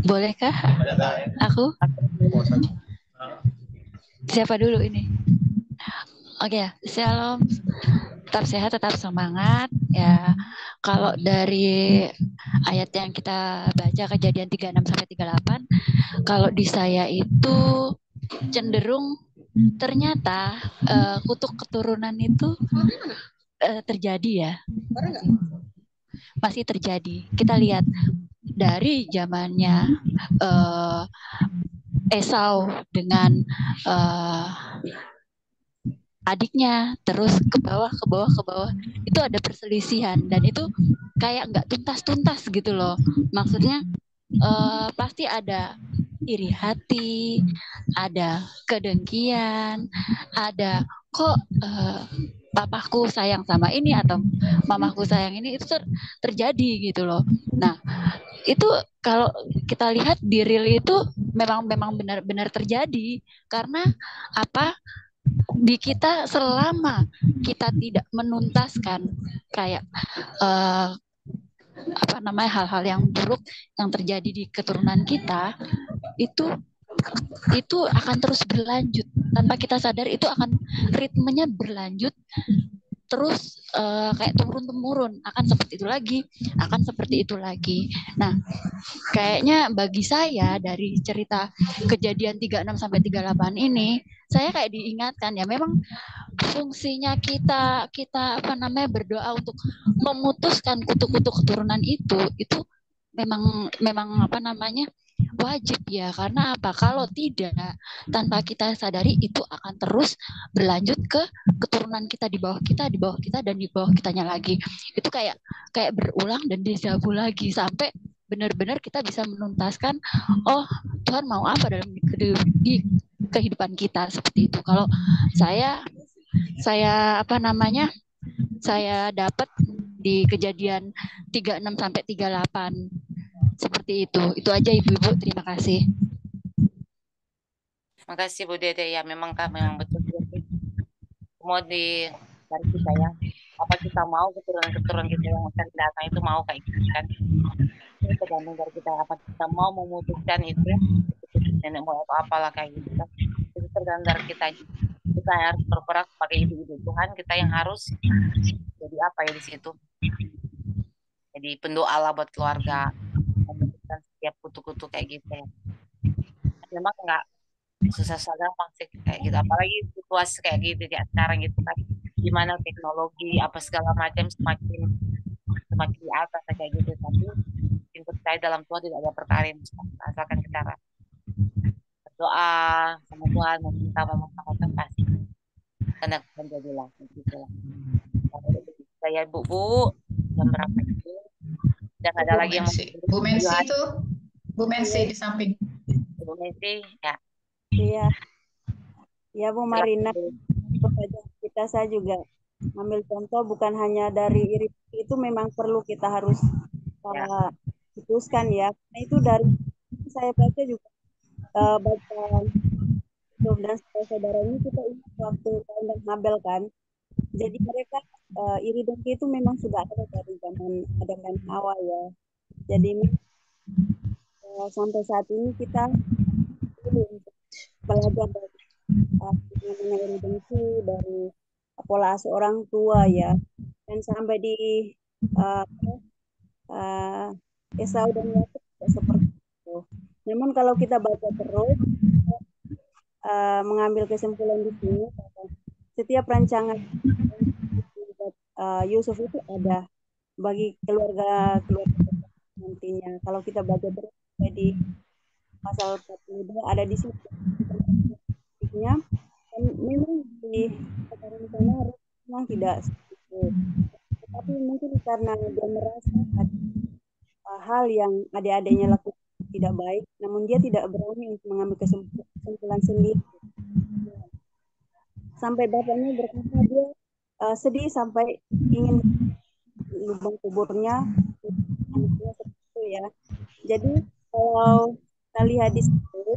Bolehkah aku? Siapa dulu ini? Oke ya, Shalom. Tetap sehat, tetap semangat. Ya, kalau dari ayat yang kita baca Kejadian 36 sampai 38, kalau di saya itu cenderung ternyata kutuk keturunan itu terjadi ya. Masih terjadi. Kita lihat dari zamannya Esau dengan adiknya, terus ke bawah itu ada perselisihan dan itu kayak nggak tuntas gitu loh. Maksudnya pasti ada iri hati, ada kedengkian, ada kok papaku sayang sama ini atau mamaku sayang ini, itu terjadi gitu loh. Nah, itu kalau kita lihat di real itu memang benar-benar terjadi karena apa? Di kita selama kita tidak menuntaskan kayak apa namanya hal-hal yang buruk yang terjadi di keturunan kita, itu akan terus berlanjut tanpa kita sadar, itu akan ritmenya berlanjut terus kayak turun-temurun, akan seperti itu lagi. Nah, kayaknya bagi saya dari cerita Kejadian 36 sampai 38 ini, saya kayak diingatkan ya, memang fungsinya kita apa namanya berdoa untuk memutuskan kutuk-kutuk keturunan itu memang apa namanya wajib ya, karena apa? Kalau tidak, tanpa kita sadari itu akan terus berlanjut ke keturunan kita, di bawah kita dan di bawah kitanya lagi. Itu kayak berulang dan dejavu lagi sampai benar-benar kita bisa menuntaskan, oh Tuhan mau apa dalam di kehidupan kita, seperti itu. Kalau saya apa namanya saya dapat di Kejadian 36 sampai 38 seperti itu. Itu aja Ibu-ibu, terima kasih. Makasih Bu Dede, ya memang betul semua di dari kita ya. Apa kita mau keturunan kita yang akan datang itu mau kayak gitu kan? Itu tergantung dari kita, apa kita mau memutuskan itu nenek mau apalah kayak gitu kan? Itu tergantung dari kita. Kita harus berperan sebagai ibu-ibu Tuhan, kita yang harus jadi apa ya di situ? Jadi pendoa lah buat keluarga, memutuskan setiap kutu-kutu kayak gitu ya. Memang nggak susah-susah gampang sih kayak gitu, apalagi situasi kayak gitu kayak sekarang gitu kan, gimana teknologi apa segala macam semakin di atas kayak gitu, tapi yang percaya dalam Tuhan tidak ada perkara yang mustahil, asalkan kita berdoa sama Tuhan, meminta sama Tuhan pasti dan akan jadilah gitu lah. Saya Bu jam berapa itu dan ada lagi yang Bu Mensi itu Bu Mensi di samping Bu Mensi ya. Iya, ya Bu Marina, saya juga ambil contoh bukan hanya dari iri itu, memang perlu kita harus putuskan ya. Nah, itu dari saya baca juga baca dan saudara ini, kita ingat waktu Kain dan Habel kan. Jadi mereka iri dengki itu memang sudah ada dari zaman Adam dan Hawa ya. Jadi sampai saat ini kita belajar dari iri dengki, dari pola asuh orang tua ya, dan sampai di Esau dan Yakub tidak seperti itu. Namun kalau kita baca terus, mengambil kesimpulan di sini, setiap rancangan Yusuf itu ada bagi keluarga nantinya. Kalau kita baca terus di pasal 42 ada di situ. Memang di sekarang sana memang tidak seperti itu. Tetapi mungkin karena dia merasa ada hal yang adik-adiknya lakukan tidak baik, namun dia tidak berani untuk mengambil kesimpulan sendiri. Sampai bapaknya berkata dia sedih sampai ingin lubang kuburnya anaknya seperti itu ya. Jadi kalau kita lihat di situ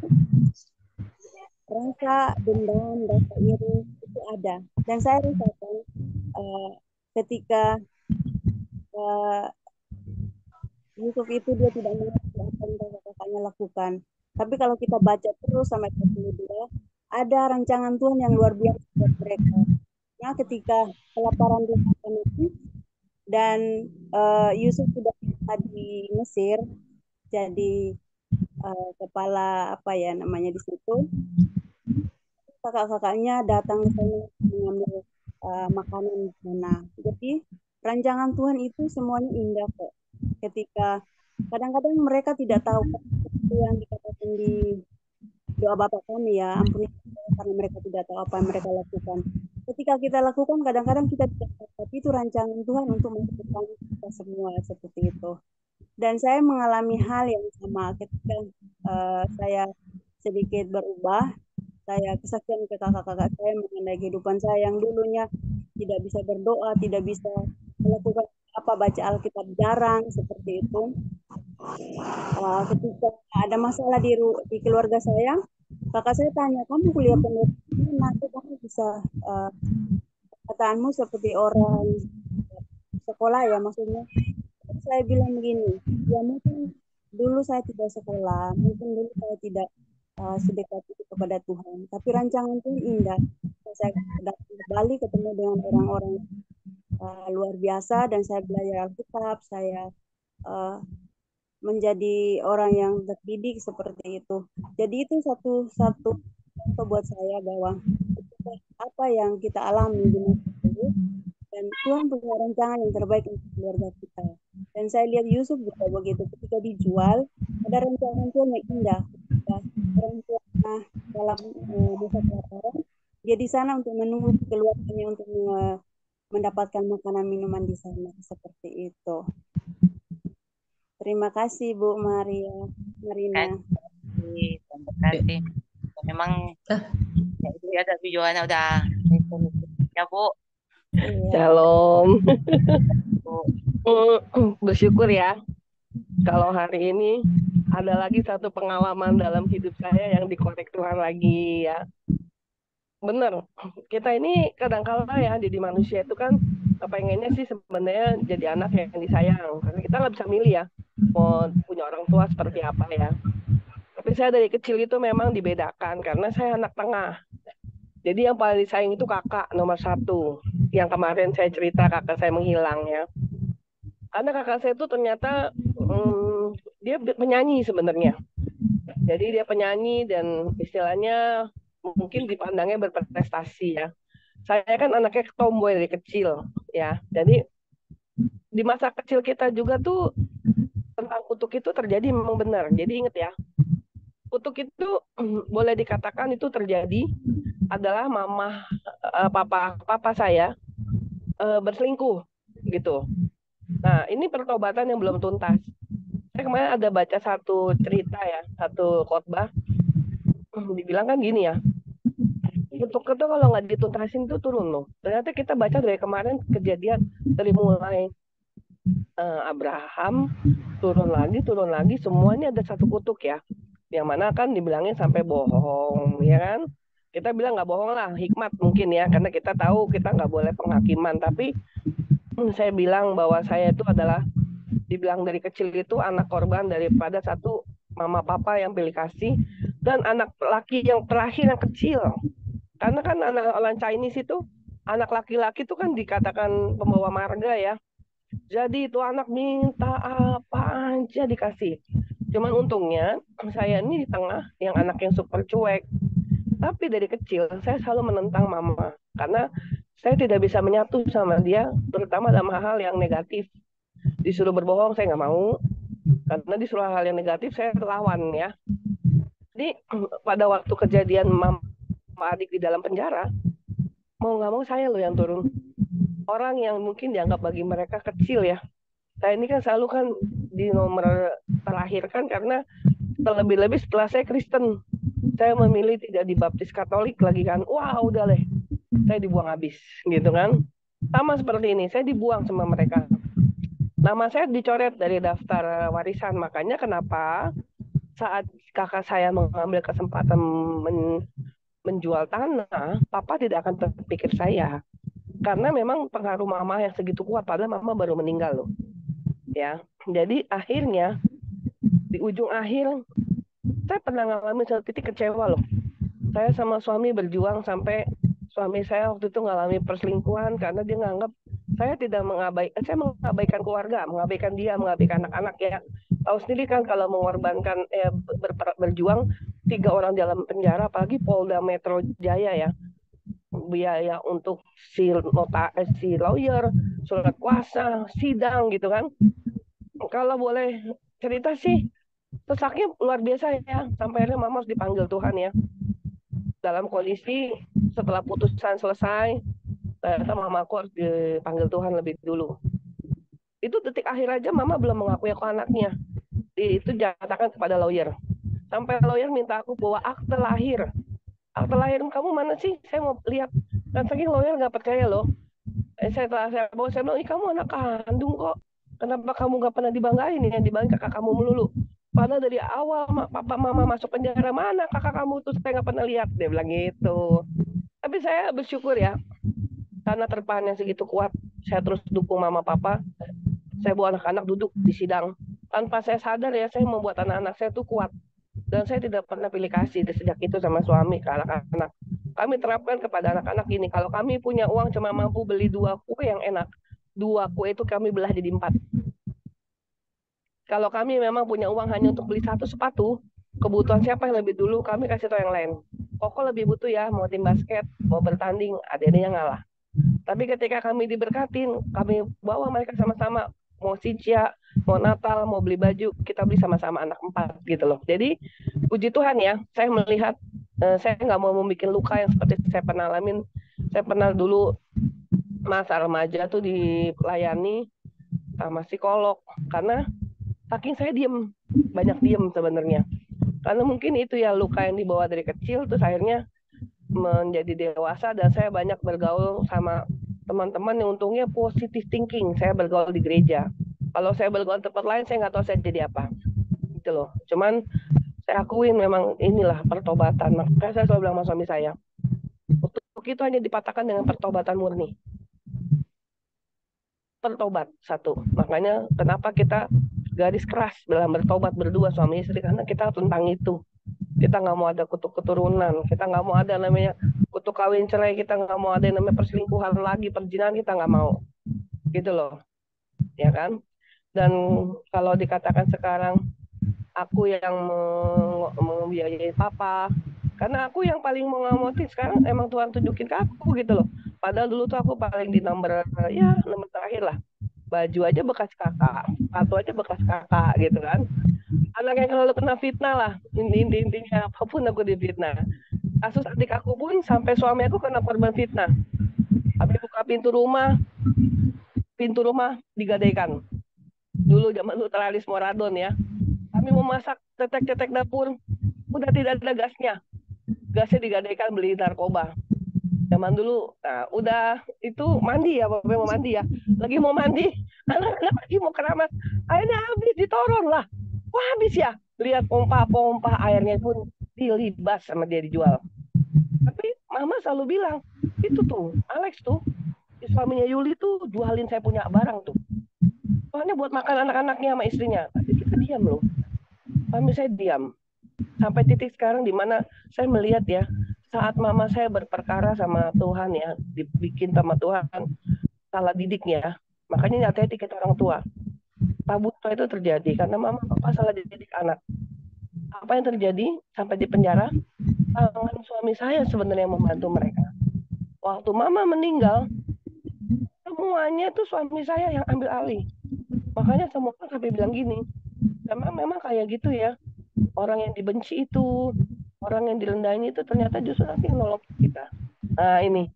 rasa dendam, rasa iri itu ada. Dan saya rasakan ketika Yusuf itu dia tidak mengerti apa yang kakak-kakaknya lakukan. Tapi kalau kita baca terus sampai 42, ada rancangan Tuhan yang luar biasa buat mereka. Nah, ketika kelaparan itu dan Yusuf sudah di Mesir jadi kepala apa ya namanya di situ, kakak-kakaknya datang ke sana mengambil makanan di sana. Jadi rancangan Tuhan itu semuanya indah kok. Ketika kadang-kadang mereka tidak tahu seperti yang dikatakan di doa Bapa kami ya, ampuni karena mereka tidak tahu apa yang mereka lakukan. Ketika kita lakukan kadang-kadang kita tidak tahu, tapi itu rancangan Tuhan untuk menyembuhkan kita semua seperti itu. Dan saya mengalami hal yang sama ketika saya sedikit berubah. Saya kesaksian ke kakak-kakak saya mengenai kehidupan saya yang dulunya tidak bisa berdoa, tidak bisa melakukan apa baca Alkitab jarang seperti itu. Ketika ada masalah di keluarga saya, kakak saya tanya, kamu kuliah pendidikan nanti kamu bisa kataanmu seperti orang sekolah ya maksudnya. Saya bilang begini, ya mungkin dulu saya tidak sekolah, mungkin dulu saya tidak sedekat itu kepada Tuhan. Tapi rancangan Tuhan indah. Saya datang ke Bali ketemu dengan orang-orang luar biasa dan saya belajar Alkitab. Saya menjadi orang yang terdidik seperti itu. Jadi itu satu contoh buat saya bahwa apa yang kita alami di masa lalu dan Tuhan punya rancangan yang terbaik untuk keluarga kita. Dan saya lihat Yusuf juga begitu. Ketika dijual, ada rancangan Tuhan yang indah. Ketika orang tuanya dalam masa kelaparan, dia di sana untuk menunggu keluarganya untuk mendapatkan makanan minuman di sana. Seperti itu. Terima kasih Bu Marina. Terima kasih. Memang ya ada videonya udah ya Bu. Shalom. Bersyukur ya kalau hari ini ada lagi satu pengalaman dalam hidup saya yang dikorek Tuhan lagi ya. Bener, kita ini kadang-kala ya jadi manusia itu kan pengennya sih sebenarnya jadi anak yang disayang. Karena kita nggak bisa milih ya mau punya orang tua seperti apa ya. Tapi saya dari kecil itu memang dibedakan karena saya anak tengah. Jadi yang paling disayang itu kakak nomor 1. Yang kemarin saya cerita kakak saya menghilang ya. Karena kakak saya itu ternyata dia penyanyi sebenarnya. Jadi dia penyanyi dan istilahnya mungkin dipandangnya berprestasi ya. Saya kan anaknya tomboy dari kecil ya. Jadi di masa kecil kita juga tuh tentang kutuk itu terjadi memang benar. Jadi ingat ya, kutuk itu boleh dikatakan itu terjadi adalah papa saya berselingkuh gitu. Nah ini pertobatan yang belum tuntas. Saya kemarin ada baca satu cerita ya, satu khotbah, dibilang kan gini ya, kutuk itu kalau nggak dituntasin itu turun loh. Ternyata kita baca dari kemarin kejadian dari mulai Abraham turun lagi, semuanya ada satu kutuk ya. Yang mana kan dibilangnya sampai bohong, ya kan? Kita bilang nggak bohong lah, hikmat mungkin ya, karena kita tahu kita nggak boleh penghakiman. Tapi saya bilang bahwa saya itu adalah dibilang dari kecil itu anak korban daripada satu mama papa yang pilih kasih dan anak laki yang terakhir yang kecil. Karena kan anak orang Chinese itu anak laki-laki itu kan dikatakan pembawa marga ya. Jadi itu anak minta apa aja dikasih. Cuman untungnya saya ini di tengah yang anak yang super cuek. Tapi dari kecil saya selalu menentang mama karena saya tidak bisa menyatu sama dia, terutama dalam hal yang negatif. Disuruh berbohong saya nggak mau, karena disuruh hal yang negatif saya lawan ya. Jadi pada waktu kejadian mama adik di dalam penjara, mau nggak mau saya loh yang turun. Orang yang mungkin dianggap bagi mereka kecil ya. Saya ini kan selalu kan di nomor terakhir kan, karena terlebih-lebih setelah saya Kristen. Saya memilih tidak dibaptis Katolik lagi kan. Wah udah deh, saya dibuang habis gitu kan. Sama seperti ini, saya dibuang sama mereka. Nama saya dicoret dari daftar warisan. Makanya kenapa saat kakak saya mengambil kesempatan menjual tanah, papa tidak akan terpikir saya. Karena memang pengaruh mama yang segitu kuat, padahal mama baru meninggal loh. Ya, jadi akhirnya di ujung akhir saya pernah ngalamin satu titik kecewa loh. Saya sama suami berjuang sampai suami saya waktu itu ngalami perselingkuhan karena dia nganggap saya tidak mengabaikan keluarga, mengabaikan dia, mengabaikan anak-anak ya. Tahu sendiri kan kalau mengorbankan berjuang 3 orang dalam penjara, apalagi Polda Metro Jaya ya, biaya untuk si lawyer, surat kuasa, sidang gitu kan. Kalau boleh cerita sih, sesaknya luar biasa ya, sampai akhirnya mama harus dipanggil Tuhan ya. Dalam kondisi setelah putusan selesai, ternyata mamaku harus dipanggil Tuhan lebih dulu. Itu detik akhir aja mama belum mengakui aku anaknya. Itu dinyatakan kepada lawyer. Sampai lawyer minta aku bawa akte lahir. Akte lahir kamu mana sih? Saya mau lihat. Dan saking lawyer nggak percaya loh. Saya bilang, kamu anak kandung kok. Kenapa kamu nggak pernah dibanggain? Yang dibanggain kakak kamu melulu. Padahal dari awal papa mama masuk penjara, mana kakak kamu tuh saya nggak pernah lihat. Dia bilang gitu. Tapi saya bersyukur ya, karena terpahan yang segitu kuat, saya terus dukung mama papa. Saya bawa anak-anak duduk di sidang. Tanpa saya sadar ya, saya membuat anak-anak saya tuh kuat. Dan saya tidak pernah pilih kasih sejak itu sama suami ke anak-anak. Kami terapkan kepada anak-anak ini, kalau kami punya uang cuma mampu beli 2 kue yang enak, 2 kue itu kami belah jadi 4. Kalau kami memang punya uang hanya untuk beli 1 sepatu, kebutuhan siapa yang lebih dulu, kami kasih tahu yang lain. Koko lebih butuh ya, mau tim basket, mau bertanding, adanya yang ngalah. Tapi ketika kami diberkatin, kami bawa mereka sama-sama, mau Cicia, mau Natal, mau beli baju, kita beli sama-sama anak 4 gitu loh. Jadi puji Tuhan ya, saya melihat, saya nggak mau membuat luka yang seperti saya pernah alamin. Saya pernah dulu masa remaja tuh dilayani sama psikolog, karena saking saya diem, banyak diem sebenarnya. Karena mungkin itu ya luka yang dibawa dari kecil, terus akhirnya menjadi dewasa, dan saya banyak bergaul sama teman-teman yang untungnya positive thinking. Saya bergaul di gereja. Kalau saya bergaul di tempat lain, saya nggak tahu saya jadi apa. Gitu loh. Cuman saya akuin memang inilah pertobatan. Makanya saya selalu bilang sama suami saya, untuk itu hanya dipatahkan dengan pertobatan murni. Pertobat satu. Makanya kenapa kita garis keras dalam bertobat berdua suami istri, karena kita tentang itu. Kita nggak mau ada kutuk keturunan, kita nggak mau ada namanya kutuk kawin cerai, kita nggak mau ada namanya perselingkuhan lagi, perzinahan kita nggak mau, gitu loh, ya kan? Dan kalau dikatakan sekarang aku yang membiayai papa, karena aku yang paling mau ngamotin sekarang, emang Tuhan tunjukin ke aku gitu loh. Padahal dulu tuh aku paling di nomor terakhir lah. Baju aja bekas kakak, sepatu aja bekas kakak gitu kan. Anak yang kalau kena fitnah lah, intinya apapun aku difitnah. Kasus adik aku pun sampai suami aku kena korban fitnah. Habis buka pintu rumah digadaikan. Dulu zaman teralis Moradon ya. Kami mau masak, cetek-cetek dapur, udah tidak ada gasnya. Gasnya digadaikan beli narkoba. Zaman dulu, nah, udah itu mandi ya, bapak mau mandi ya. Lagi mau mandi, anak-anak lagi mau keramas, airnya habis, ditoron lah. Wah habis ya, lihat pompa airnya pun dilibas sama dia dijual. Tapi mama selalu bilang, itu tuh Alex tuh, suaminya Yuli tuh jualin saya punya barang tuh. Soalnya buat makan anak-anaknya sama istrinya. Tapi kita diam loh. Suami saya diam. Sampai titik sekarang di mana saya melihat ya, saat mama saya berperkara sama Tuhan ya, dibikin sama Tuhan, salah didiknya, makanya hati-hati kita orang tua. tabu itu terjadi karena mama papa salah didik anak. Apa yang terjadi sampai di penjara? Tangan suami saya sebenarnya membantu mereka. Waktu mama meninggal, semuanya itu suami saya yang ambil alih. Makanya semua orang sampai bilang gini, memang kayak gitu ya. Orang yang dibenci itu, orang yang direndahin itu ternyata justru nanti nolong kita. Nah ini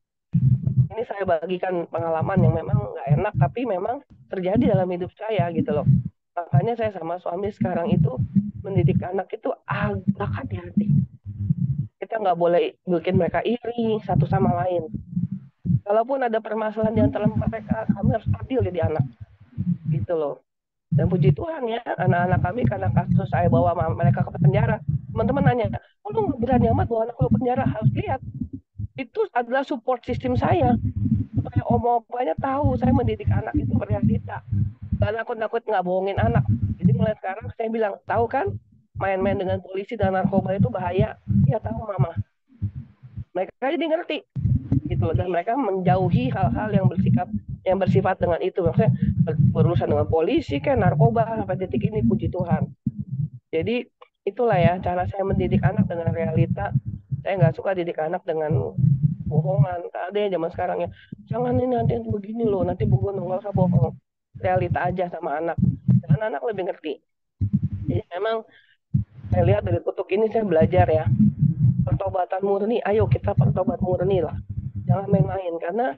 saya bagikan pengalaman yang memang nggak enak, tapi memang terjadi dalam hidup saya gitu loh. Makanya saya sama suami sekarang itu mendidik anak itu agak hati-hati. Kita nggak boleh bikin mereka iri satu sama lain. Kalaupun ada permasalahan di antara mereka, kami harus adil jadi anak. Gitu loh. Dan puji Tuhan ya, anak-anak kami karena kasus saya bawa mereka ke penjara. Teman-teman nanya, lu berani amat bawa anak lu ke penjara? Harus lihat. Itu adalah support system saya. Supaya om-omanya tahu saya mendidik anak itu berealita. Dan nakut-nakut nggak bohongin anak. Jadi mulai sekarang saya bilang, tahu kan main-main dengan polisi dan narkoba itu bahaya? Ya tahu mama. Mereka jadi ngerti gitu loh, dan mereka menjauhi hal-hal yang bersifat dengan itu, maksudnya berurusan dengan polisi kayak narkoba sampai titik ini, puji Tuhan. Jadi itulah ya cara saya mendidik anak dengan realita. Saya nggak suka didik anak dengan bohongan. Ada yang zaman sekarang ya, jangan ini nanti begini loh, nanti bukan, nggak usah bohong. Realita aja sama anak, dan anak lebih ngerti. Jadi memang saya lihat dari kutuk ini saya belajar ya, pertobatan murni, ayo kita pertobat murni lah, jangan main-main, karena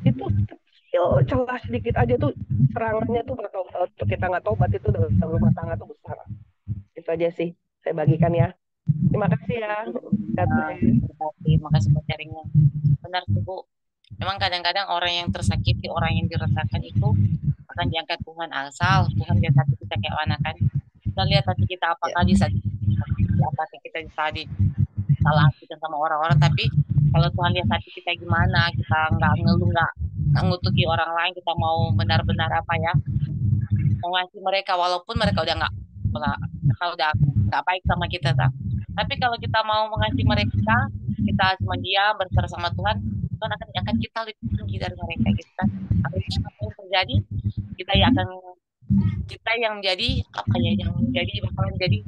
itu kecil, celah sedikit aja tuh serangannya tuh kita nggak tobat itu dalam rumah tangga tuh besar. Itu aja sih saya bagikan ya. Terima kasih ya. Terima kasih buat sharingnya. Benar sih Bu. Memang kadang-kadang orang yang tersakiti, orang yang direndahkan itu akan diangkat Tuhan, asal Tuhan lihat hati kita kayak mana kan. Kita lihat hati kita apakah apakah kita tadi salah kita sama orang-orang, tapi kalau Tuhan lihat hati kita gimana, kita nggak ngeluh, nggak ngutuki orang lain, kita mau benar-benar apa ya, mengasihi mereka walaupun mereka udah nggak baik sama kita, tapi kalau kita mau mengasihi mereka, kita cuma diam berserah sama Tuhan, Tuhan akan angkat kita lebih tinggi dari mereka gitu kan. Apa yang terjadi, kita yang jadi apa ya, yang jadi bakalan jadi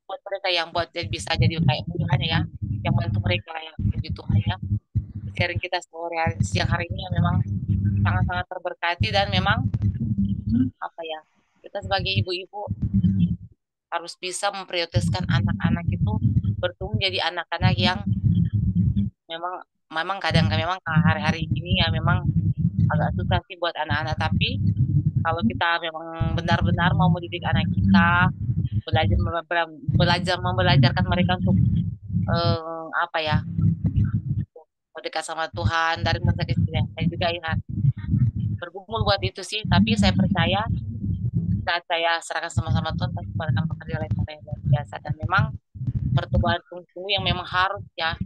buat mereka, yang buat jadi bisa jadi kayak Tuhan ya, yang bantu mereka yang puji Tuhan ya. Sharing kita siang hari ini yang memang sangat-sangat terberkati, dan memang apa ya, kita sebagai ibu-ibu harus bisa memprioritaskan anak-anak itu bertumbuh jadi anak-anak yang memang kadang memang hari-hari ini ya memang agak susah sih buat anak-anak, tapi kalau kita memang benar-benar mau mendidik anak kita, belajarkan mereka untuk apa ya, dekat sama Tuhan dari masa kecil. Saya juga ya bergumul buat itu sih, tapi saya percaya saat saya serahkan sama-sama Tuhan, pasti akan bekerja yang luar biasa. Dan memang pertumbuhan tubuh yang memang harus ya,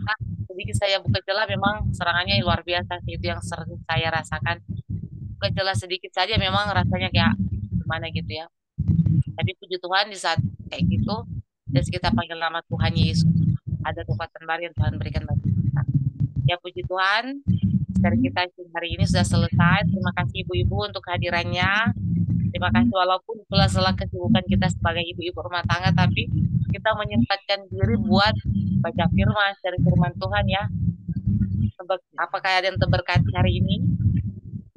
nah, sedikit saya buka celah, memang serangannya luar biasa sih, itu yang sering saya rasakan. Buka celah sedikit saja memang rasanya kayak gimana gitu ya, tapi puji Tuhan di saat kayak gitu, dan kita panggil nama Tuhan Yesus, ada kekuatan baru yang Tuhan berikan bagi kita. Ya puji Tuhan, dari kita hari ini sudah selesai. Terima kasih ibu-ibu untuk kehadirannya. Terima kasih walaupun sela-sela kesibukan kita sebagai ibu-ibu rumah tangga, tapi kita menyempatkan diri buat baca firman, cari firman Tuhan ya. Apakah ada yang terberkati hari ini?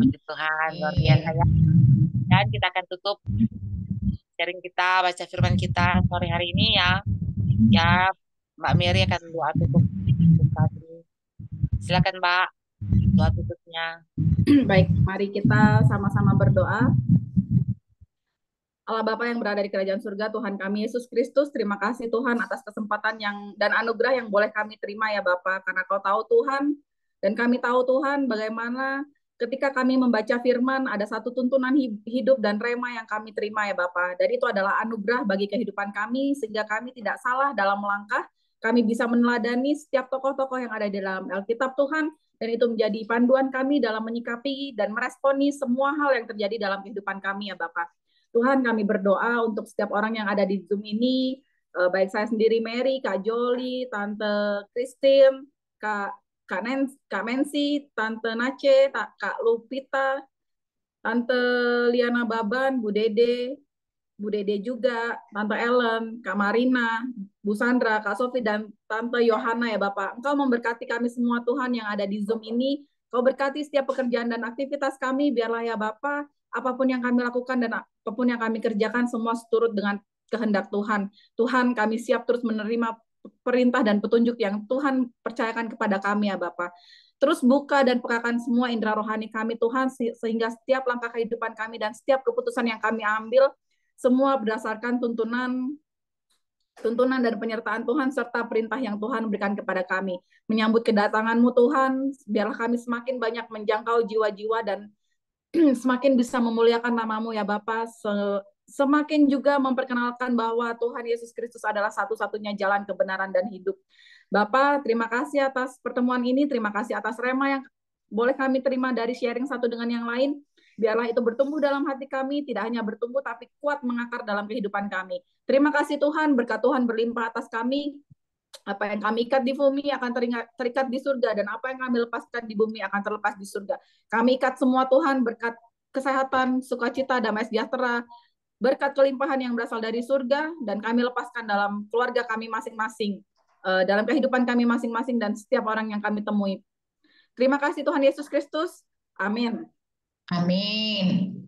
Puji Tuhan, luar biasa ya. Dan kita akan tutup sharing kita, baca firman kita sore hari ini ya. Ya, Mbak Mary akan doa tutup. Silakan Mbak, doa tutupnya. Baik, mari kita sama-sama berdoa. Allah Bapa yang berada di kerajaan surga, Tuhan kami Yesus Kristus, terima kasih Tuhan atas kesempatan dan anugerah yang boleh kami terima ya Bapa, karena Kau tahu Tuhan, dan kami tahu Tuhan bagaimana ketika kami membaca firman ada satu tuntunan hidup dan rema yang kami terima ya Bapa. Dan itu adalah anugerah bagi kehidupan kami, sehingga kami tidak salah dalam melangkah, kami bisa meneladani setiap tokoh-tokoh yang ada di dalam Alkitab Tuhan, dan itu menjadi panduan kami dalam menyikapi dan meresponi semua hal yang terjadi dalam kehidupan kami ya Bapak. Tuhan, kami berdoa untuk setiap orang yang ada di Zoom ini, baik saya sendiri Mary, Kak Joli, Tante Christine, Kak Nancy, Tante Nace, Kak Lupita, Tante Liana Baban, Bu Dede juga, Tante Ellen, Kak Marina, Bu Sandra, Kak Sofi, dan Tante Yohana ya Bapak. Engkau memberkati kami semua Tuhan yang ada di Zoom ini. Kau berkati setiap pekerjaan dan aktivitas kami, biarlah ya Bapak, apapun yang kami lakukan dan apapun yang kami kerjakan, semua seturut dengan kehendak Tuhan. Tuhan, kami siap terus menerima perintah dan petunjuk yang Tuhan percayakan kepada kami ya Bapak. Terus buka dan pekakan semua indera rohani kami Tuhan, sehingga setiap langkah kehidupan kami dan setiap keputusan yang kami ambil, semua berdasarkan tuntunan dan penyertaan Tuhan serta perintah yang Tuhan berikan kepada kami. Menyambut kedatangan-Mu Tuhan, biarlah kami semakin banyak menjangkau jiwa-jiwa dan semakin bisa memuliakan nama-Mu ya Bapa, semakin juga memperkenalkan bahwa Tuhan Yesus Kristus adalah satu-satunya jalan kebenaran dan hidup. Bapa, terima kasih atas pertemuan ini, terima kasih atas rema yang boleh kami terima dari sharing satu dengan yang lain. Biarlah itu bertumbuh dalam hati kami, tidak hanya bertumbuh tapi kuat mengakar dalam kehidupan kami. Terima kasih Tuhan, berkat Tuhan berlimpah atas kami. Apa yang kami ikat di bumi akan terikat di surga, dan apa yang kami lepaskan di bumi akan terlepas di surga. Kami ikat semua Tuhan, berkat kesehatan, sukacita, damai sejahtera, berkat kelimpahan yang berasal dari surga, dan kami lepaskan dalam keluarga kami masing-masing, dalam kehidupan kami masing-masing, dan setiap orang yang kami temui. Terima kasih Tuhan Yesus Kristus. Amin. Amin.